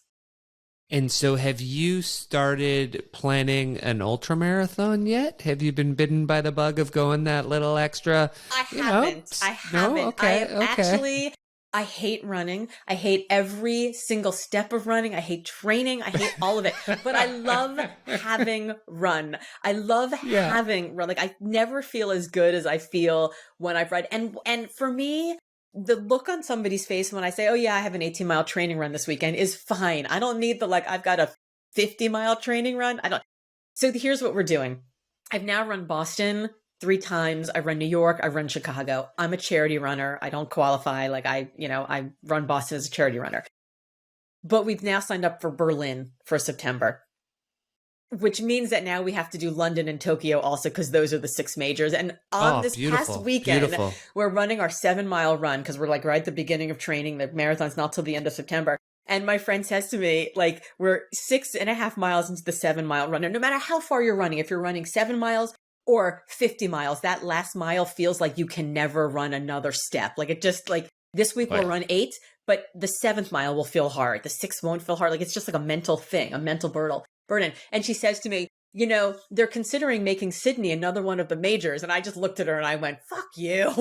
And so have you started planning an ultra marathon yet? Have you been bitten by the bug of going that little extra? I haven't. No? Okay. Actually, I hate running. I hate every single step of running. I hate training. I hate all of it. But I love having run. I love having run. Like I never feel as good as I feel when I've run. And for me, the look on somebody's face when I say, "Oh yeah, I have an 18-mile training run this weekend," is fine. I don't need I've got a 50-mile training run. I don't. So here's what we're doing. I've now run Boston 3 times. I run New York. I run Chicago. I'm a charity runner. I don't qualify. Like I run Boston as a charity runner. But we've now signed up for Berlin for September, which means that now we have to do London and Tokyo also, because those are the 6 majors. And on this past weekend, we're running our 7-mile run because we're like right at the beginning of training. The marathon's not till the end of September. And my friend says to me, like, we're 6.5 miles into the 7-mile run. And no matter how far you're running, if you're running 7 miles or 50 miles, that last mile feels like you can never run another step. Like it just like this week we'll run 8, but the 7th mile will feel hard. The 6th won't feel hard. Like it's just like a mental thing, a mental burden. And she says to me, you know, they're considering making Sydney another one of the majors. And I just looked at her and I went, fuck you.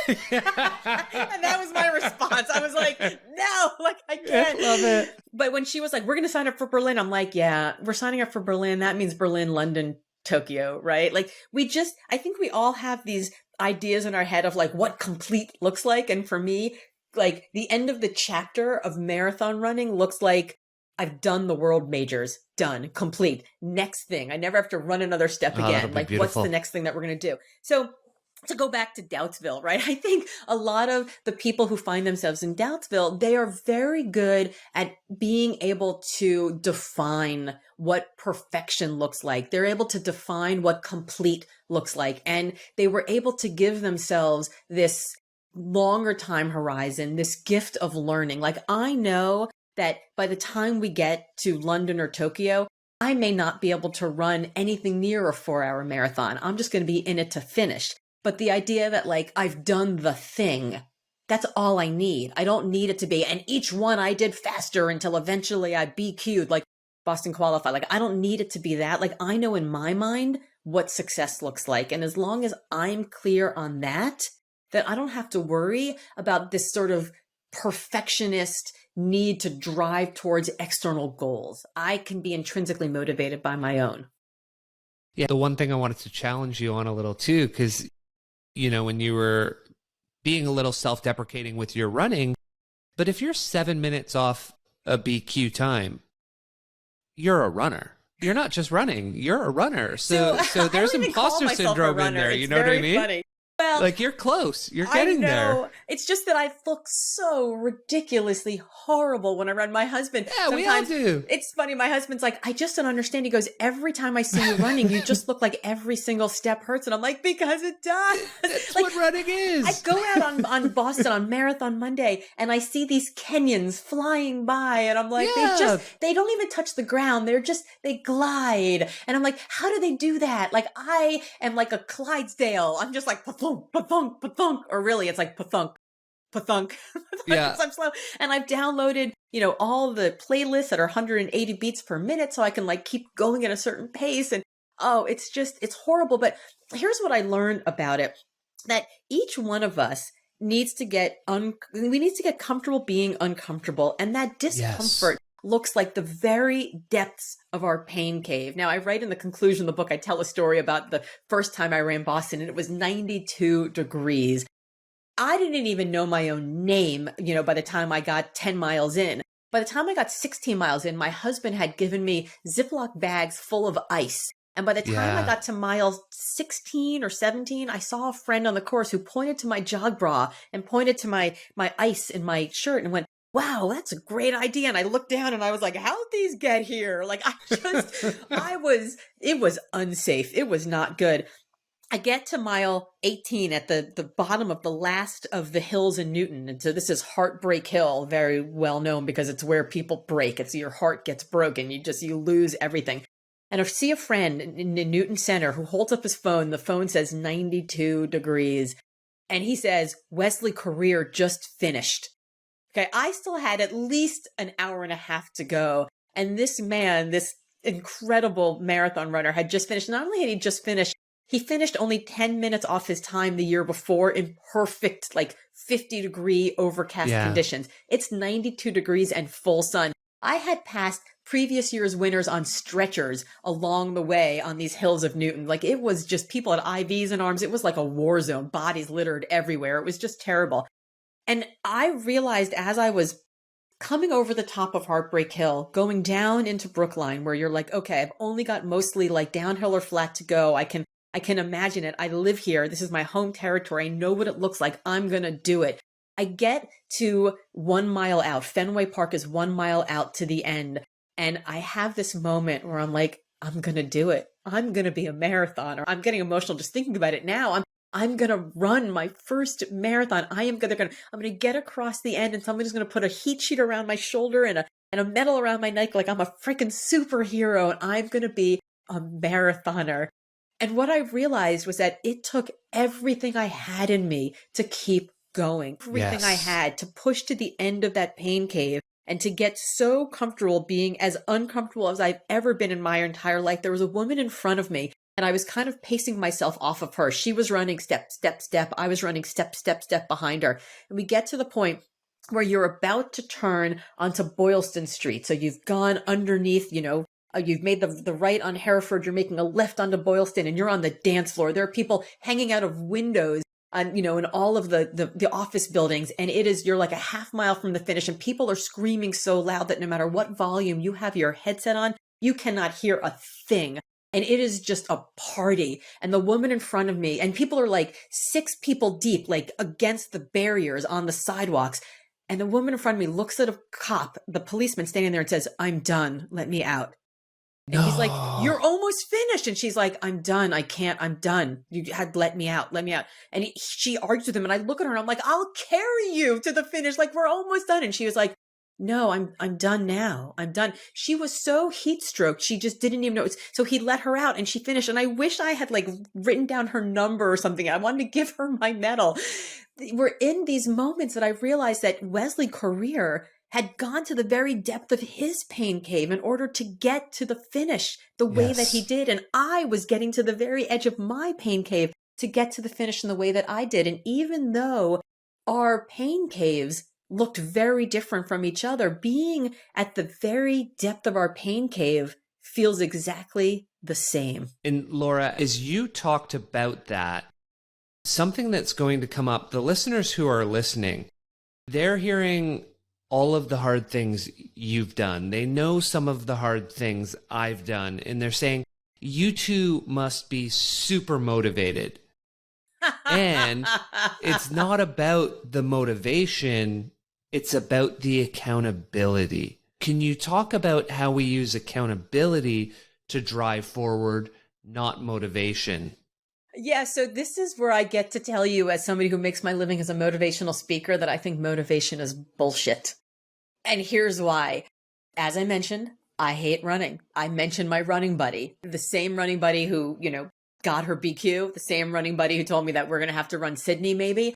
And that was my response. I was like, no, like I can't. Love it. But when she was like, we're going to sign up for Berlin, I'm like, yeah, we're signing up for Berlin. That means Berlin, London, Tokyo, right? Like I think we all have these ideas in our head of like what complete looks like. And for me, like the end of the chapter of marathon running looks like I've done the world majors, done, complete. Next thing, I never have to run another step again. Like what's the next thing that we're going to do? So to go back to Doubtsville, right? I think a lot of the people who find themselves in Doubtsville, they are very good at being able to define what perfection looks like. They're able to define what complete looks like. And they were able to give themselves this longer time horizon, this gift of learning. Like I know that by the time we get to London or Tokyo, I may not be able to run anything near a 4-hour marathon. I'm just going to be in it to finish. But the idea that like I've done the thing, that's all I need. I don't need it to be. And each one I did faster until eventually I BQ'd like Boston qualified. Like I don't need it to be that. Like I know in my mind what success looks like. And as long as I'm clear on that I don't have to worry about this sort of perfectionist need to drive towards external goals. I can be intrinsically motivated by my own. Yeah. The one thing I wanted to challenge you on a little too, because you know, when you were being a little self-deprecating with your running, but if you're 7 minutes off a BQ time, you're a runner. You're not just running, you're a runner. So there's imposter syndrome in there. You know what I mean? Funny. Well, like you're close. You're getting there. It's just that I look so ridiculously horrible when I run. My husband, yeah, we all do. It's funny. My husband's like, I just don't understand. He goes, every time I see you running, you just look like every single step hurts. And I'm like, because it does. That's like, what running is. I go out on Boston on Marathon Monday and I see these Kenyans flying by and I'm like, they don't even touch the ground. They glide. And I'm like, how do they do that? Like I am like a Clydesdale. I'm just like, pa-thunk, pa-thunk, pa-thunk. Or really it's like pa-thunk, pa-thunk. Yeah. I'm slow. And I've downloaded, all the playlists that are 180 beats per minute so I can like keep going at a certain pace. And it's horrible. But here's what I learned about it, that each one of us needs to get comfortable being uncomfortable. And that discomfort looks like the very depths of our pain cave. Now, I write in the conclusion of the book, I tell a story about the first time I ran Boston and it was 92 degrees. I didn't even know my own name, by the time I got 10 miles in. By the time I got 16 miles in, my husband had given me Ziploc bags full of ice. And by the time I got to mile 16 or 17, I saw a friend on the course who pointed to my jog bra and pointed to my ice in my shirt and went, wow, that's a great idea. And I looked down and I was like, how'd these get here? Like it was unsafe. It was not good. I get to mile 18 at the bottom of the last of the hills in Newton. And so this is Heartbreak Hill, very well known because it's where people break. It's your heart gets broken. You lose everything. And I see a friend in Newton Center who holds up his phone. The phone says 92 degrees. And he says, Wesley Career just finished. Okay, I still had at least an hour and a half to go. And this man, this incredible marathon runner had just finished. Not only had he just finished, he finished only 10 minutes off his time the year before in perfect, 50-degree overcast conditions. It's 92 degrees and full sun. I had passed previous year's winners on stretchers along the way on these hills of Newton. It was just people had IVs in arms. It was like a war zone, bodies littered everywhere. It was just terrible. And I realized as I was coming over the top of Heartbreak Hill, going down into Brookline, where you're like, okay, I've only got mostly like downhill or flat to go. I can imagine it. I live here. This is my home territory. I know what it looks like. I'm going to do it. I get to 1 mile out. Fenway Park is 1 mile out to the end. And I have this moment where I'm like, I'm going to do it. I'm going to be a marathoner. I'm getting emotional just thinking about it now. I'm going to run my first marathon. I'm going to get across the end, and somebody's going to put a heat sheet around my shoulder and a medal around my neck like I'm a freaking superhero, and I'm going to be a marathoner. And what I realized was that it took everything I had in me to keep going, everything I had to push to the end of that pain cave and to get so comfortable being as uncomfortable as I've ever been in my entire life. There was a woman in front of me, and I was kind of pacing myself off of her. She was running step, step, step. I was running step, step, step behind her. And we get to the point where you're about to turn onto Boylston Street. So you've gone underneath, you've made the right on Hereford, you're making a left onto Boylston, and you're on the dance floor. There are people hanging out of windows in all of the office buildings. And you're like a half mile from the finish, and people are screaming so loud that no matter what volume you have your headset on, you cannot hear a thing. And it is just a party. And the woman in front of me, and people are like 6 people deep, like against the barriers on the sidewalks. And the woman in front of me looks at a cop, the policeman standing there, and says, "I'm done. Let me out." And he's like, "You're almost finished." And she's like, "I'm done. I can't. I'm done. You had let me out. Let me out." And she argues with him. And I look at her and I'm like, "I'll carry you to the finish. Like, we're almost done." And she was like, "No, I'm done now. I'm done." She was so heat stroked. She just didn't even know. So he let her out and she finished. And I wish I had like written down her number or something. I wanted to give her my medal. We're in these moments that I realized that Wesley Career had gone to the very depth of his pain cave in order to get to the finish the way that he did. And I was getting to the very edge of my pain cave to get to the finish in the way that I did. And even though our pain caves looked very different from each other, being at the very depth of our pain cave feels exactly the same. And Laura, as you talked about that, something that's going to come up, the listeners who are listening, they're hearing all of the hard things you've done. They know some of the hard things I've done, and they're saying, you two must be super motivated. And it's not about the motivation, it's about the accountability. Can you talk about how we use accountability to drive forward, not motivation? Yeah, so this is where I get to tell you, as somebody who makes my living as a motivational speaker, that I think motivation is bullshit. And here's why. As I mentioned, I hate running. I mentioned my running buddy, the same running buddy who, got her BQ, the same running buddy who told me that we're going to have to run Sydney maybe.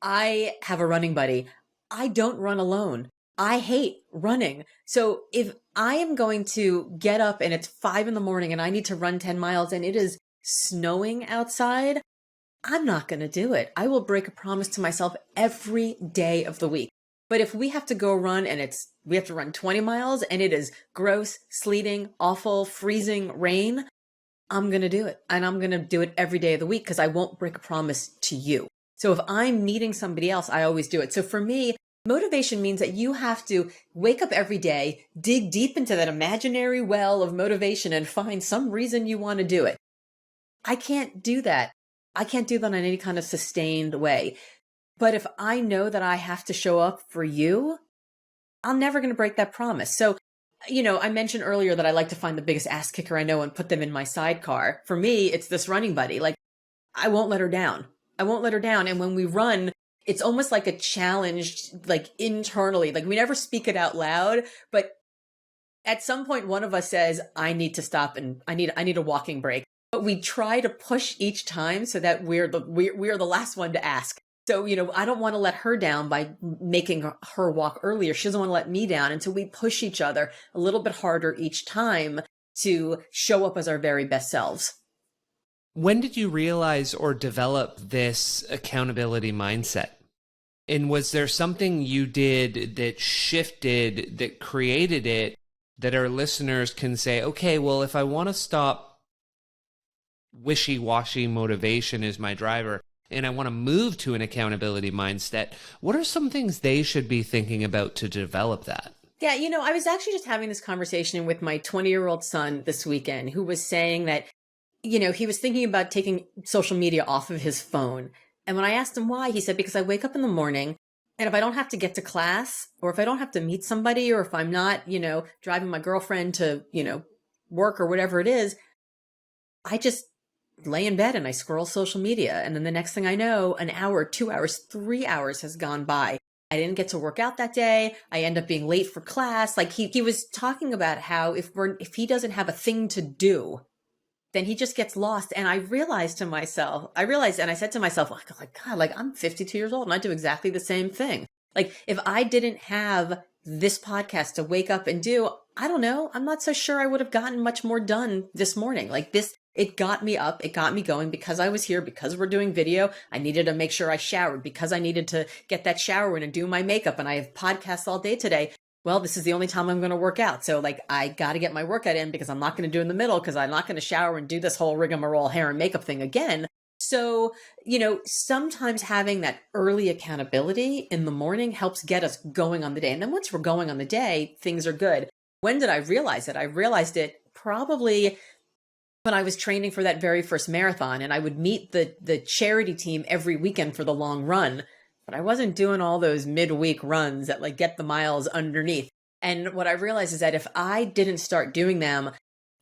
I have a running buddy. I don't run alone. I hate running. So if I am going to get up and it's 5 a.m. and I need to run 10 miles and it is snowing outside, I'm not going to do it. I will break a promise to myself every day of the week. But if we have to go run and we have to run 20 miles and it is gross, sleeting, awful, freezing rain, I'm going to do it. And I'm going to do it every day of the week because I won't break a promise to you. So if I'm meeting somebody else, I always do it. So for me, motivation means that you have to wake up every day, dig deep into that imaginary well of motivation and find some reason you want to do it. I can't do that. I can't do that in any kind of sustained way. But if I know that I have to show up for you, I'm never going to break that promise. So, I mentioned earlier that I like to find the biggest ass kicker I know and put them in my sidecar. For me, it's this running buddy. Like, I won't let her down. I won't let her down. And when we run, it's almost like a challenge, like internally. Like, we never speak it out loud, but at some point, one of us says, I need to stop and I need a walking break. But we try to push each time so that we're the last one to ask. So, I don't want to let her down by making her walk earlier. She doesn't want to let me down. And so we push each other a little bit harder each time to show up as our very best selves. When did you realize or develop this accountability mindset? And was there something you did that shifted, that created it, that our listeners can say, okay, well, if I want to stop wishy-washy motivation as my driver, and I want to move to an accountability mindset, what are some things they should be thinking about to develop that? Yeah, I was actually just having this conversation with my 20-year-old son this weekend, who was saying that, he was thinking about taking social media off of his phone. And when I asked him why, he said, because I wake up in the morning and if I don't have to get to class, or if I don't have to meet somebody, or if I'm not, driving my girlfriend to, work or whatever it is, I just lay in bed and I scroll social media. And then the next thing I know, an hour, 2 hours, 3 hours has gone by. I didn't get to work out that day. I end up being late for class. Like he was talking about how if he doesn't have a thing to do, then he just gets lost. And I realized and I said to myself, like, God, like I'm 52 years old and I do exactly the same thing. Like if I didn't have this podcast to wake up and do, I don't know. I'm not so sure I would have gotten much more done this morning. Like this, it got me up. It got me going because I was here, because we're doing video. I needed to make sure I showered because I needed to get that shower in and do my makeup. And I have podcasts all day today. Well, this is the only time I'm going to work out. So like, I got to get my workout in because I'm not going to do it in the middle because I'm not going to shower and do this whole rigmarole hair and makeup thing again. So, sometimes having that early accountability in the morning helps get us going on the day. And then once we're going on the day, things are good. When did I realize it? I realized it probably when I was training for that very first marathon, and I would meet the charity team every weekend for the long run, but I wasn't doing all those midweek runs that like get the miles underneath. And what I realized is that if I didn't start doing them,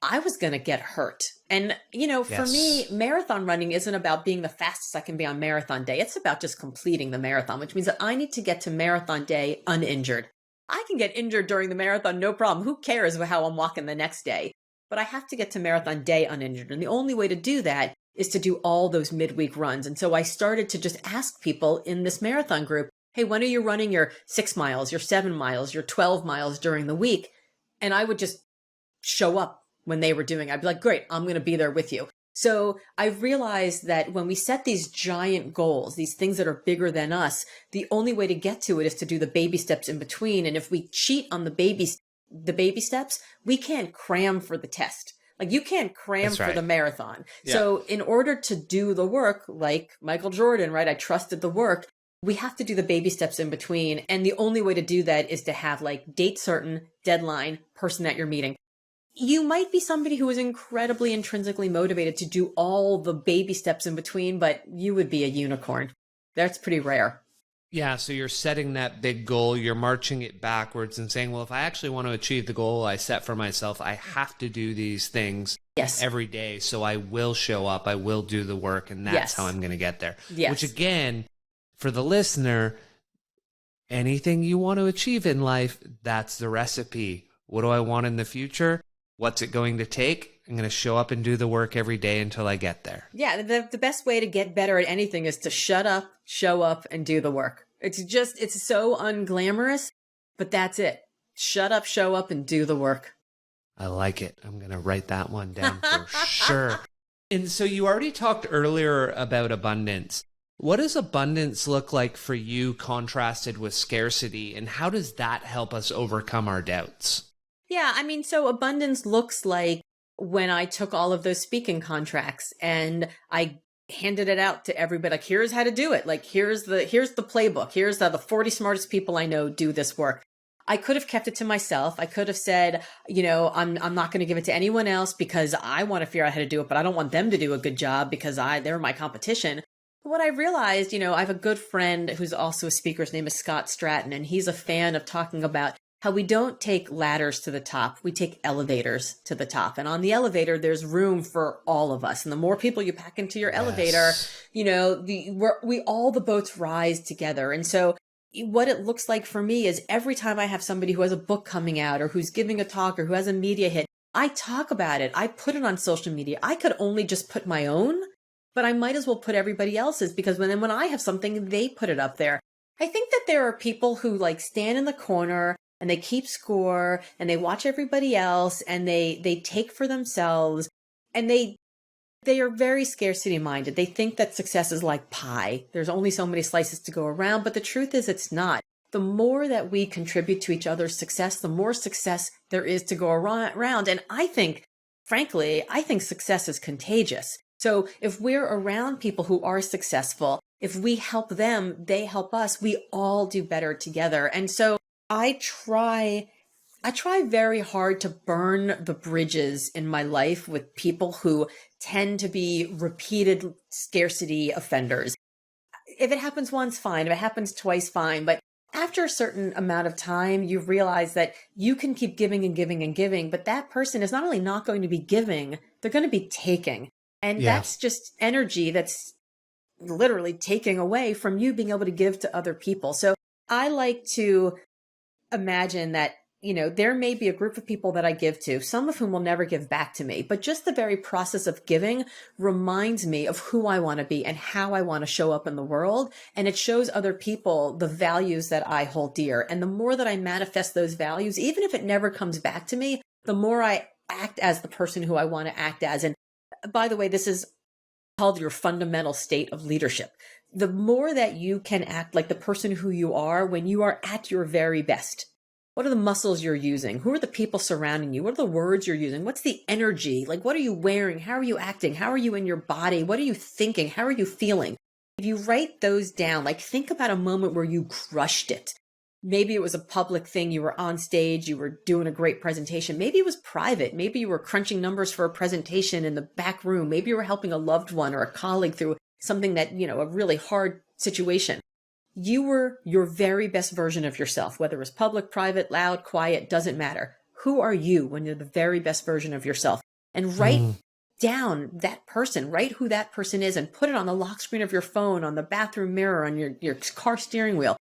I was going to get hurt. And, for me, marathon running isn't about being the fastest I can be on marathon day. It's about just completing the marathon, which means that I need to get to marathon day uninjured. I can get injured during the marathon, no problem. Who cares how I'm walking the next day? But I have to get to marathon day uninjured. And the only way to do that is to do all those midweek runs. And so I started to just ask people in this marathon group, hey, when are you running your 6 miles, your 7 miles, your 12 miles during the week? And I would just show up when they were doing it. I'd be like, great, I'm going to be there with you. So I realized that when we set these giant goals, these things that are bigger than us, the only way to get to it is to do the baby steps in between. And if we cheat on the baby steps, we can't cram for the test. Like you can't cram for the marathon. Yeah. So in order to do the work, like Michael Jordan, right? I trusted the work. We have to do the baby steps in between. And the only way to do that is to have like date certain, deadline, person that you're meeting. You might be somebody who is incredibly intrinsically motivated to do all the baby steps in between, but you would be a unicorn. That's pretty rare. Yeah, so you're setting that big goal, you're marching it backwards and saying, well, if I actually want to achieve the goal I set for myself, I have to do these things every day. So I will show up, I will do the work, and that's how I'm going to get there. Yes. Which again, for the listener, anything you want to achieve in life, that's the recipe. What do I want in the future? What's it going to take? I'm going to show up and do the work every day until I get there. Yeah, the best way to get better at anything is to shut up, show up, and do the work. It's so unglamorous, but that's it. Shut up, show up, and do the work. I like it. I'm going to write that one down for sure. And so you already talked earlier about abundance. What does abundance look like for you contrasted with scarcity, and how does that help us overcome our doubts? Yeah, I mean, so abundance looks like when I took all of those speaking contracts and I handed it out to everybody, like, here's how to do it. Like, here's the playbook. Here's the 40 smartest people I know do this work. I could have kept it to myself. I could have said, I'm not going to give it to anyone else because I want to figure out how to do it, but I don't want them to do a good job because they're my competition. But what I realized, I have a good friend who's also a speaker. His name is Scott Stratton, and he's a fan of talking about how we don't take ladders to the top, we take elevators to the top. And on the elevator, there's room for all of us. And the more people you pack into your elevator, all the boats rise together. And so what it looks like for me is every time I have somebody who has a book coming out or who's giving a talk or who has a media hit, I talk about it. I put it on social media. I could only just put my own, but I might as well put everybody else's because when I have something, they put it up there. I think that there are people who like stand in the corner and they keep score and they watch everybody else and they take for themselves and they are very scarcity minded. They think that success is like pie. There's only so many slices to go around, but the truth is it's not. The more that we contribute to each other's success, the more success there is to go around. And I think, frankly, success is contagious. So if we're around people who are successful, if we help them, they help us, we all do better together. And so I try very hard to burn the bridges in my life with people who tend to be repeated scarcity offenders. If it happens once, fine. If it happens twice, fine. But after a certain amount of time, you realize that you can keep giving and giving and giving, but that person is not only not going to be giving, they're going to be taking. And that's just energy that's literally taking away from you being able to give to other people. So I like to imagine that, there may be a group of people that I give to, some of whom will never give back to me, but just the very process of giving reminds me of who I want to be and how I want to show up in the world. And it shows other people the values that I hold dear. And the more that I manifest those values, even if it never comes back to me, the more I act as the person who I want to act as. And by the way, this is called your fundamental state of leadership. The more that you can act like the person who you are when you are at your very best. What are the muscles you're using? Who are the people surrounding you? What are the words you're using? What's the energy? Like, what are you wearing? How are you acting? How are you in your body? What are you thinking? How are you feeling? If you write those down, like think about a moment where you crushed it. Maybe it was a public thing. You were on stage. You were doing a great presentation. Maybe it was private. Maybe you were crunching numbers for a presentation in the back room. Maybe you were helping a loved one or a colleague through something that, a really hard situation. You were your very best version of yourself, whether it was public, private, loud, quiet, doesn't matter. Who are you when you're the very best version of yourself? And write down that person, write who that person is and put it on the lock screen of your phone, on the bathroom mirror, on your car steering wheel.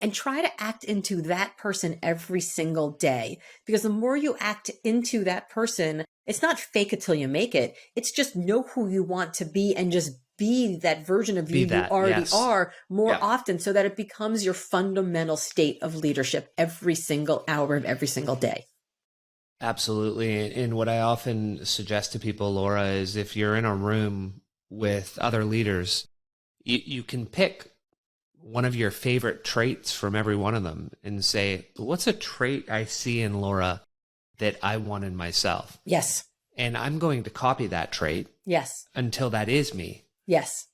And try to act into that person every single day. Because the more you act into that person, it's not fake it till you make it. It's just know who you want to be and just be that version of you already are more often so that it becomes your fundamental state of leadership every single hour of every single day. Absolutely. And what I often suggest to people, Laura, is if you're in a room with other leaders, you can pick one of your favorite traits from every one of them and say, what's a trait I see in Laura that I want in myself? Yes. And I'm going to copy that trait. Yes. Until that is me. Yes.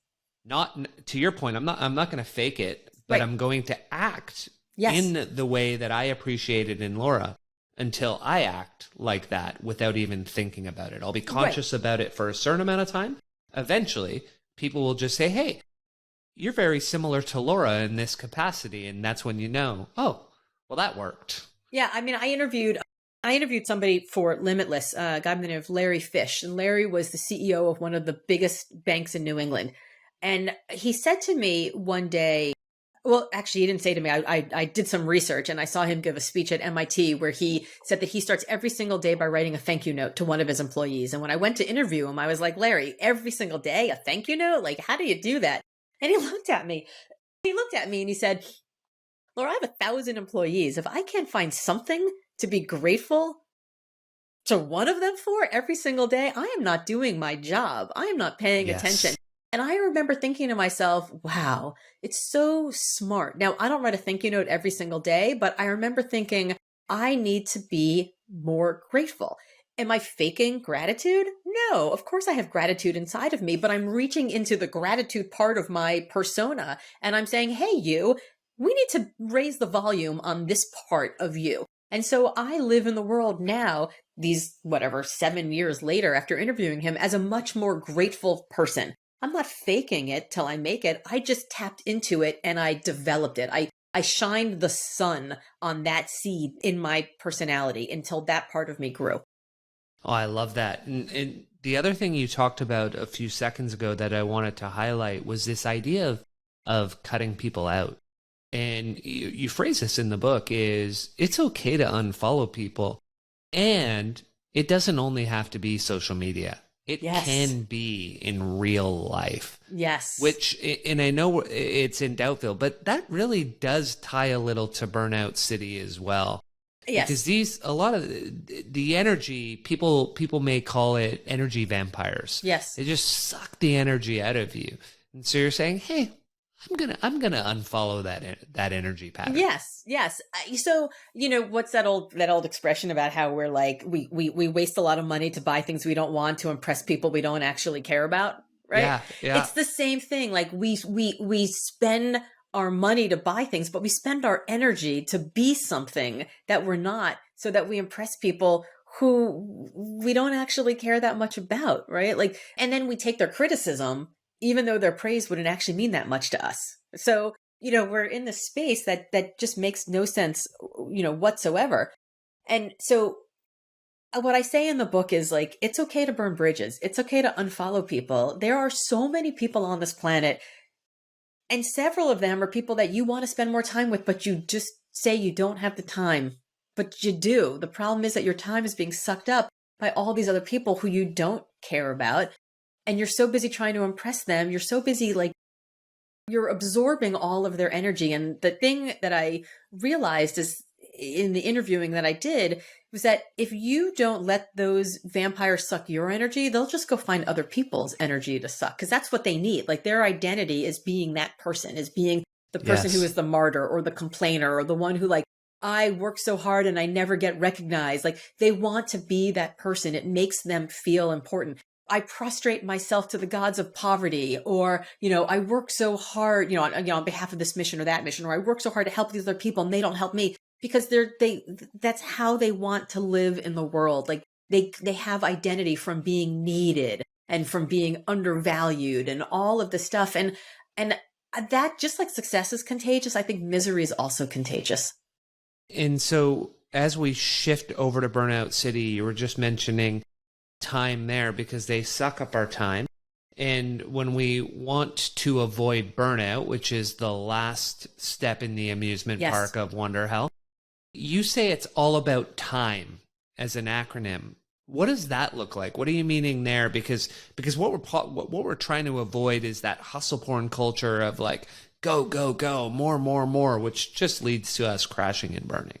Not to your point, I'm not going to fake it, but right. I'm going to act in the way that I appreciate it in Laura until I act like that without even thinking about it. I'll be conscious about it for a certain amount of time. Eventually, people will just say, hey, you're very similar to Laura in this capacity. And that's when you know, oh, well, that worked. Yeah. I mean, I interviewed somebody for Limitless, a guy by the name of Larry Fish. And Larry was the CEO of one of the biggest banks in New England. And he said to me one day, well, actually, he didn't say to me, I did some research and I saw him give a speech at MIT where he said that he starts every single day by writing a thank you note to one of his employees. And when I went to interview him, I was like, Larry, every single day, a thank you note? Like, how do you do that? And he looked at me. And he said, Laura, I have 1,000 employees. If I can't find something to be grateful to one of them for every single day, I am not doing my job. I am not paying attention. And I remember thinking to myself, wow, it's so smart. Now, I don't write a thank you note every single day, but I remember thinking, I need to be more grateful. Am I faking gratitude? No, of course I have gratitude inside of me, but I'm reaching into the gratitude part of my persona and I'm saying, hey, you, we need to raise the volume on this part of you. And so I live in the world now, these 7 years later after interviewing him, as a much more grateful person. I'm not faking it till I make it. I just tapped into it and I developed it. I shined the sun on that seed in my personality until that part of me grew. Oh, I love that. And the other thing you talked about a few seconds ago that I wanted to highlight was this idea of cutting people out. And you phrase this in the book is it's okay to unfollow people. And it doesn't only have to be social media. It can be in real life. Yes. Which, and I know it's in Doubtville, but that really does tie a little to Burnout City as well. Yes. Because a lot of the energy, people may call it energy vampires. Yes. They just suck the energy out of you. And so you're saying, hey, I'm gonna unfollow that energy pattern. Yes, yes. So what's that old expression about how we're like we waste a lot of money to buy things we don't want to impress people we don't actually care about. right? Yeah. Yeah. It's the same thing. Like we spend our money to buy things, but we spend our energy to be something that we're not, so that we impress people who we don't actually care that much about, right? Like, and then we take their criticism, even though their praise wouldn't actually mean that much to us. So, we're in this space that just makes no sense, whatsoever. And so what I say in the book is, like, it's okay to burn bridges. It's okay to unfollow people. There are so many people on this planet, and several of them are people that you want to spend more time with, but you just say you don't have the time. But you do. The problem is that your time is being sucked up by all these other people who you don't care about. And you're so busy trying to impress them. You're so busy, like, you're absorbing all of their energy. And the thing that I realized is, in the interviewing that I did, was that if you don't let those vampires suck your energy, they'll just go find other people's energy to suck, because that's what they need. Like, their identity is being that person, is being the person who Yes. is the martyr or the complainer or the one who, like, I work so hard and I never get recognized. Like, they want to be that person. It makes them feel important. I prostrate myself to the gods of poverty, or, I work so hard, on behalf of this mission or that mission, or I work so hard to help these other people and they don't help me, because that's how they want to live in the world. Like, they have identity from being needed and from being undervalued and all of the stuff. And that, just like success is contagious, I think misery is also contagious. And so as we shift over to Burnout City, you were just mentioning time there, because they suck up our time. And when we want to avoid burnout, which is the last step in the amusement Yes. park of Wonderhell, you say it's all about time as an acronym. What does that look like? What are you meaning there? Because what we're trying to avoid is that hustle porn culture of, like, go, go, go, more, which just leads to us crashing and burning.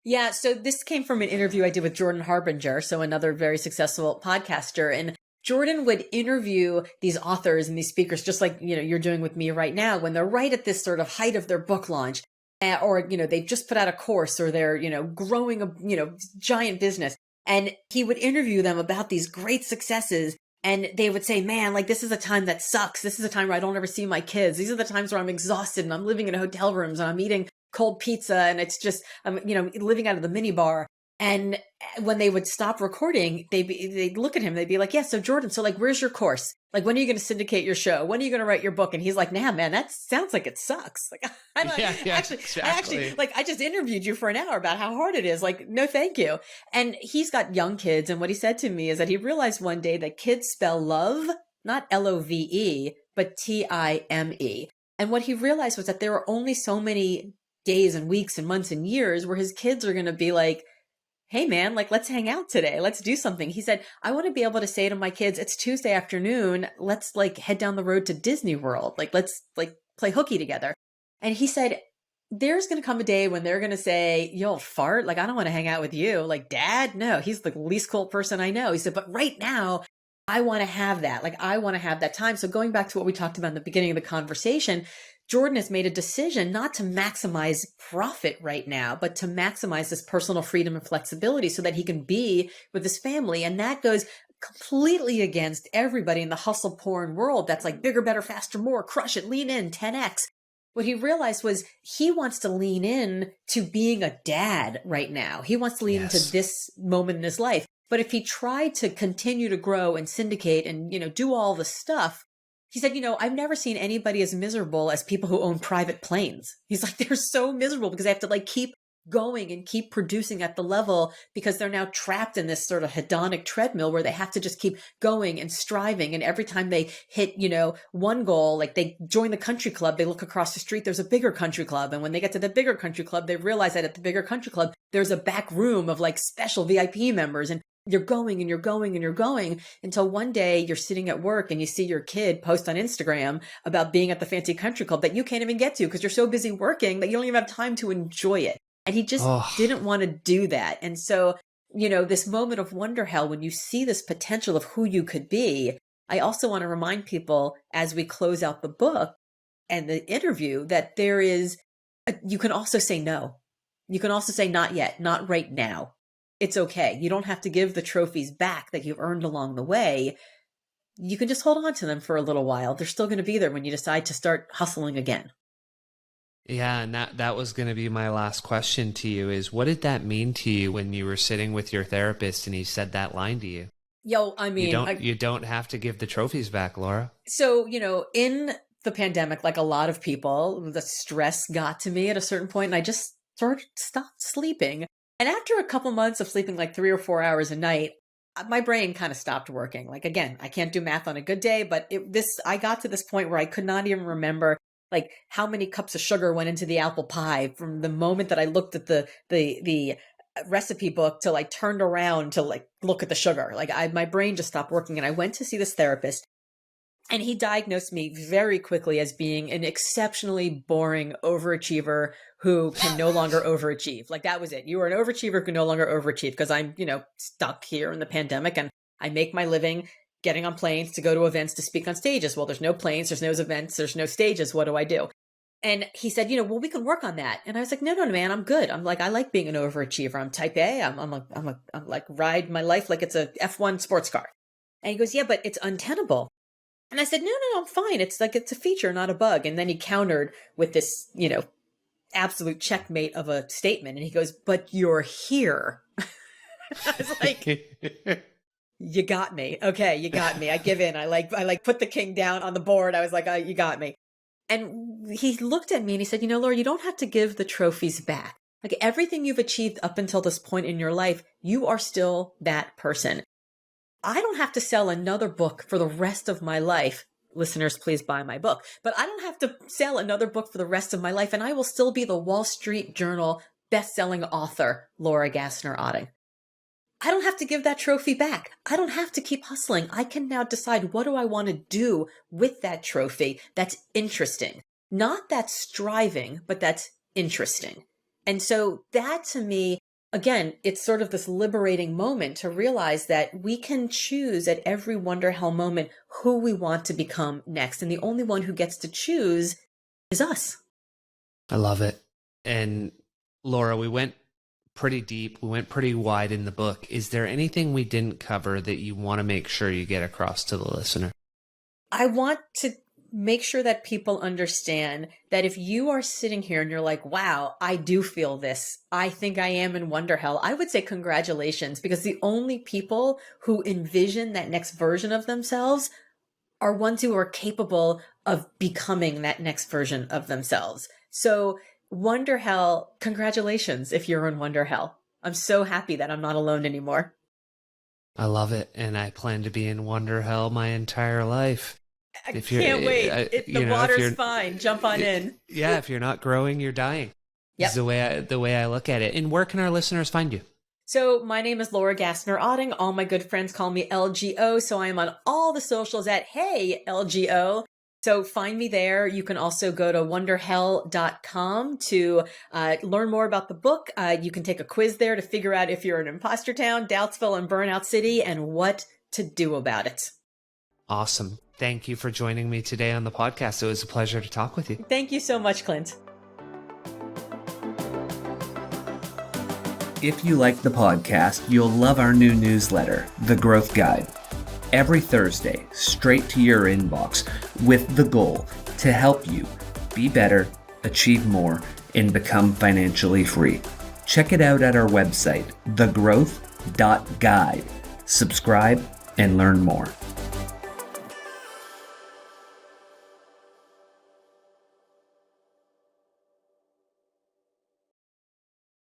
Yeah, so this came from an interview I did with Jordan Harbinger, so another very successful podcaster. And Jordan would interview these authors and these speakers, just like, you're doing with me right now, when they're right at this sort of height of their book launch, or, they've just put out a course, or they're, growing a, giant business. And he would interview them about these great successes. And they would say, man, like, this is a time that sucks. This is a time where I don't ever see my kids. These are the times where I'm exhausted and I'm living in hotel rooms and I'm eating cold pizza, and it's just, I'm, living out of the minibar. And when they would stop recording, they'd look at him. They'd be like, yeah, so Jordan, so, like, where's your course? Like, when are you going to syndicate your show? When are you going to write your book? And he's like, nah, man, that sounds like it sucks. Like, I'm like, exactly. like, I just interviewed you for an hour about how hard it is. Like, no, thank you. And he's got young kids. And what he said to me is that he realized one day that kids spell love, not Love, but Time. And what he realized was that there are only so many days and weeks and months and years where his kids are going to be like, hey man, like, let's hang out today. Let's do something. He said, I want to be able to say to my kids, it's Tuesday afternoon. Let's, like, head down the road to Disney World. Like, let's, like, play hooky together. And he said, there's going to come a day when they're going to say, yo, fart. Like, I don't want to hang out with you. Like, Dad, no, he's the least cool person I know. He said, but right now I want to have that. Like, I want to have that time. So going back to what we talked about in the beginning of the conversation, Jordan has made a decision not to maximize profit right now, but to maximize this personal freedom and flexibility so that he can be with his family. And that goes completely against everybody in the hustle porn world that's like bigger, better, faster, more, crush it, lean in, 10x. What he realized was he wants to lean in to being a dad right now. He wants to lean into this moment in his life. But if he tried to continue to grow and syndicate and, do all the stuff, he said, I've never seen anybody as miserable as people who own private planes. He's like, they're so miserable because they have to, like, keep going and keep producing at the level because they're now trapped in this sort of hedonic treadmill where they have to just keep going and striving. And every time they hit, one goal, like, they join the country club, they look across the street, there's a bigger country club. And when they get to the bigger country club, they realize that at the bigger country club, there's a back room of, like, special VIP members. And you're going and you're going and you're going until one day you're sitting at work and you see your kid post on Instagram about being at the fancy country club that you can't even get to because you're so busy working that you don't even have time to enjoy it. And he just didn't want to do that. And so, this moment of Wonderhell, when you see this potential of who you could be, I also want to remind people as we close out the book and the interview that you can also say no. You can also say not yet, not right now. It's okay. You don't have to give the trophies back that you've earned along the way. you can just hold on to them for a little while. They're still going to be there when you decide to start hustling again. Yeah, and that was going to be my last question to you is what did that mean to you when you were sitting with your therapist and he said that line to you? Yo, I mean, you don't have to give the trophies back, Laura. So, in the pandemic, like a lot of people, the stress got to me at a certain point and I just sort of stopped sleeping. And after a couple months of sleeping like 3 or 4 hours a night, my brain kind of stopped working. Like, again, I can't do math on a good day, but I got to this point where I could not even remember like how many cups of sugar went into the apple pie from the moment that I looked at the recipe book till I turned around to like look at the sugar. Like my brain just stopped working. And I went to see this therapist and he diagnosed me very quickly as being an exceptionally boring overachiever who can no longer overachieve. Like that was it. You were an overachiever who can no longer overachieve because I'm, stuck here in the pandemic and I make my living getting on planes to go to events to speak on stages. Well, there's no planes, there's no events, there's no stages. What do I do? And he said, well, we can work on that. And I was like, no, man, I'm good. I'm like, I like being an overachiever. I'm type A. I'm like ride my life like it's a F1 sports car. And he goes, yeah, but it's untenable. And I said, no, I'm fine. It's like, it's a feature, not a bug. And then he countered with this, absolute checkmate of a statement. And he goes, but you're here. I was like, you got me. Okay. You got me. I give in. I put the king down on the board. I was like, you got me. And he looked at me and he said, Laura, you don't have to give the trophies back. Like everything you've achieved up until this point in your life, you are still that person. I don't have to sell another book for the rest of my life. Listeners, please buy my book. But I don't have to sell another book for the rest of my life, and I will still be the Wall Street Journal best-selling author, Laura Gassner Otting. I don't have to give that trophy back. I don't have to keep hustling. I can now decide what do I want to do with that trophy that's interesting. Not that's striving, but that's interesting. And so that to me, again, it's sort of this liberating moment to realize that we can choose at every Wonderhell moment who we want to become next. And the only one who gets to choose is us. I love it. And Laura, we went pretty deep. We went pretty wide in the book. Is there anything we didn't cover that you want to make sure you get across to the listener? I want to make sure that people understand that if you are sitting here and you're like, wow, I do feel this. I think I am in Wonderhell. I would say congratulations, because the only people who envision that next version of themselves are ones who are capable of becoming that next version of themselves. So Wonderhell, congratulations if you're in Wonderhell. I'm so happy that I'm not alone anymore. I love it. And I plan to be in Wonderhell my entire life. I can't wait. The water's fine. Jump on in. Yeah, if you're not growing, you're dying. Yep. Is the way I look at it. And where can our listeners find you? So my name is Laura Gassner Otting. All my good friends call me LGO. So I am on all the socials at Hey LGO. So find me there. You can also go to wonderhell.com to learn more about the book. You can take a quiz there to figure out if you're in Imposter Town, Doubtsville, and Burnout City, and what to do about it. Awesome. Thank you for joining me today on the podcast. It was a pleasure to talk with you. Thank you so much, Clint. If you like the podcast, you'll love our new newsletter, The Growth Guide. Every Thursday, straight to your inbox, with the goal to help you be better, achieve more, and become financially free. Check it out at our website, thegrowth.guide. Subscribe and learn more.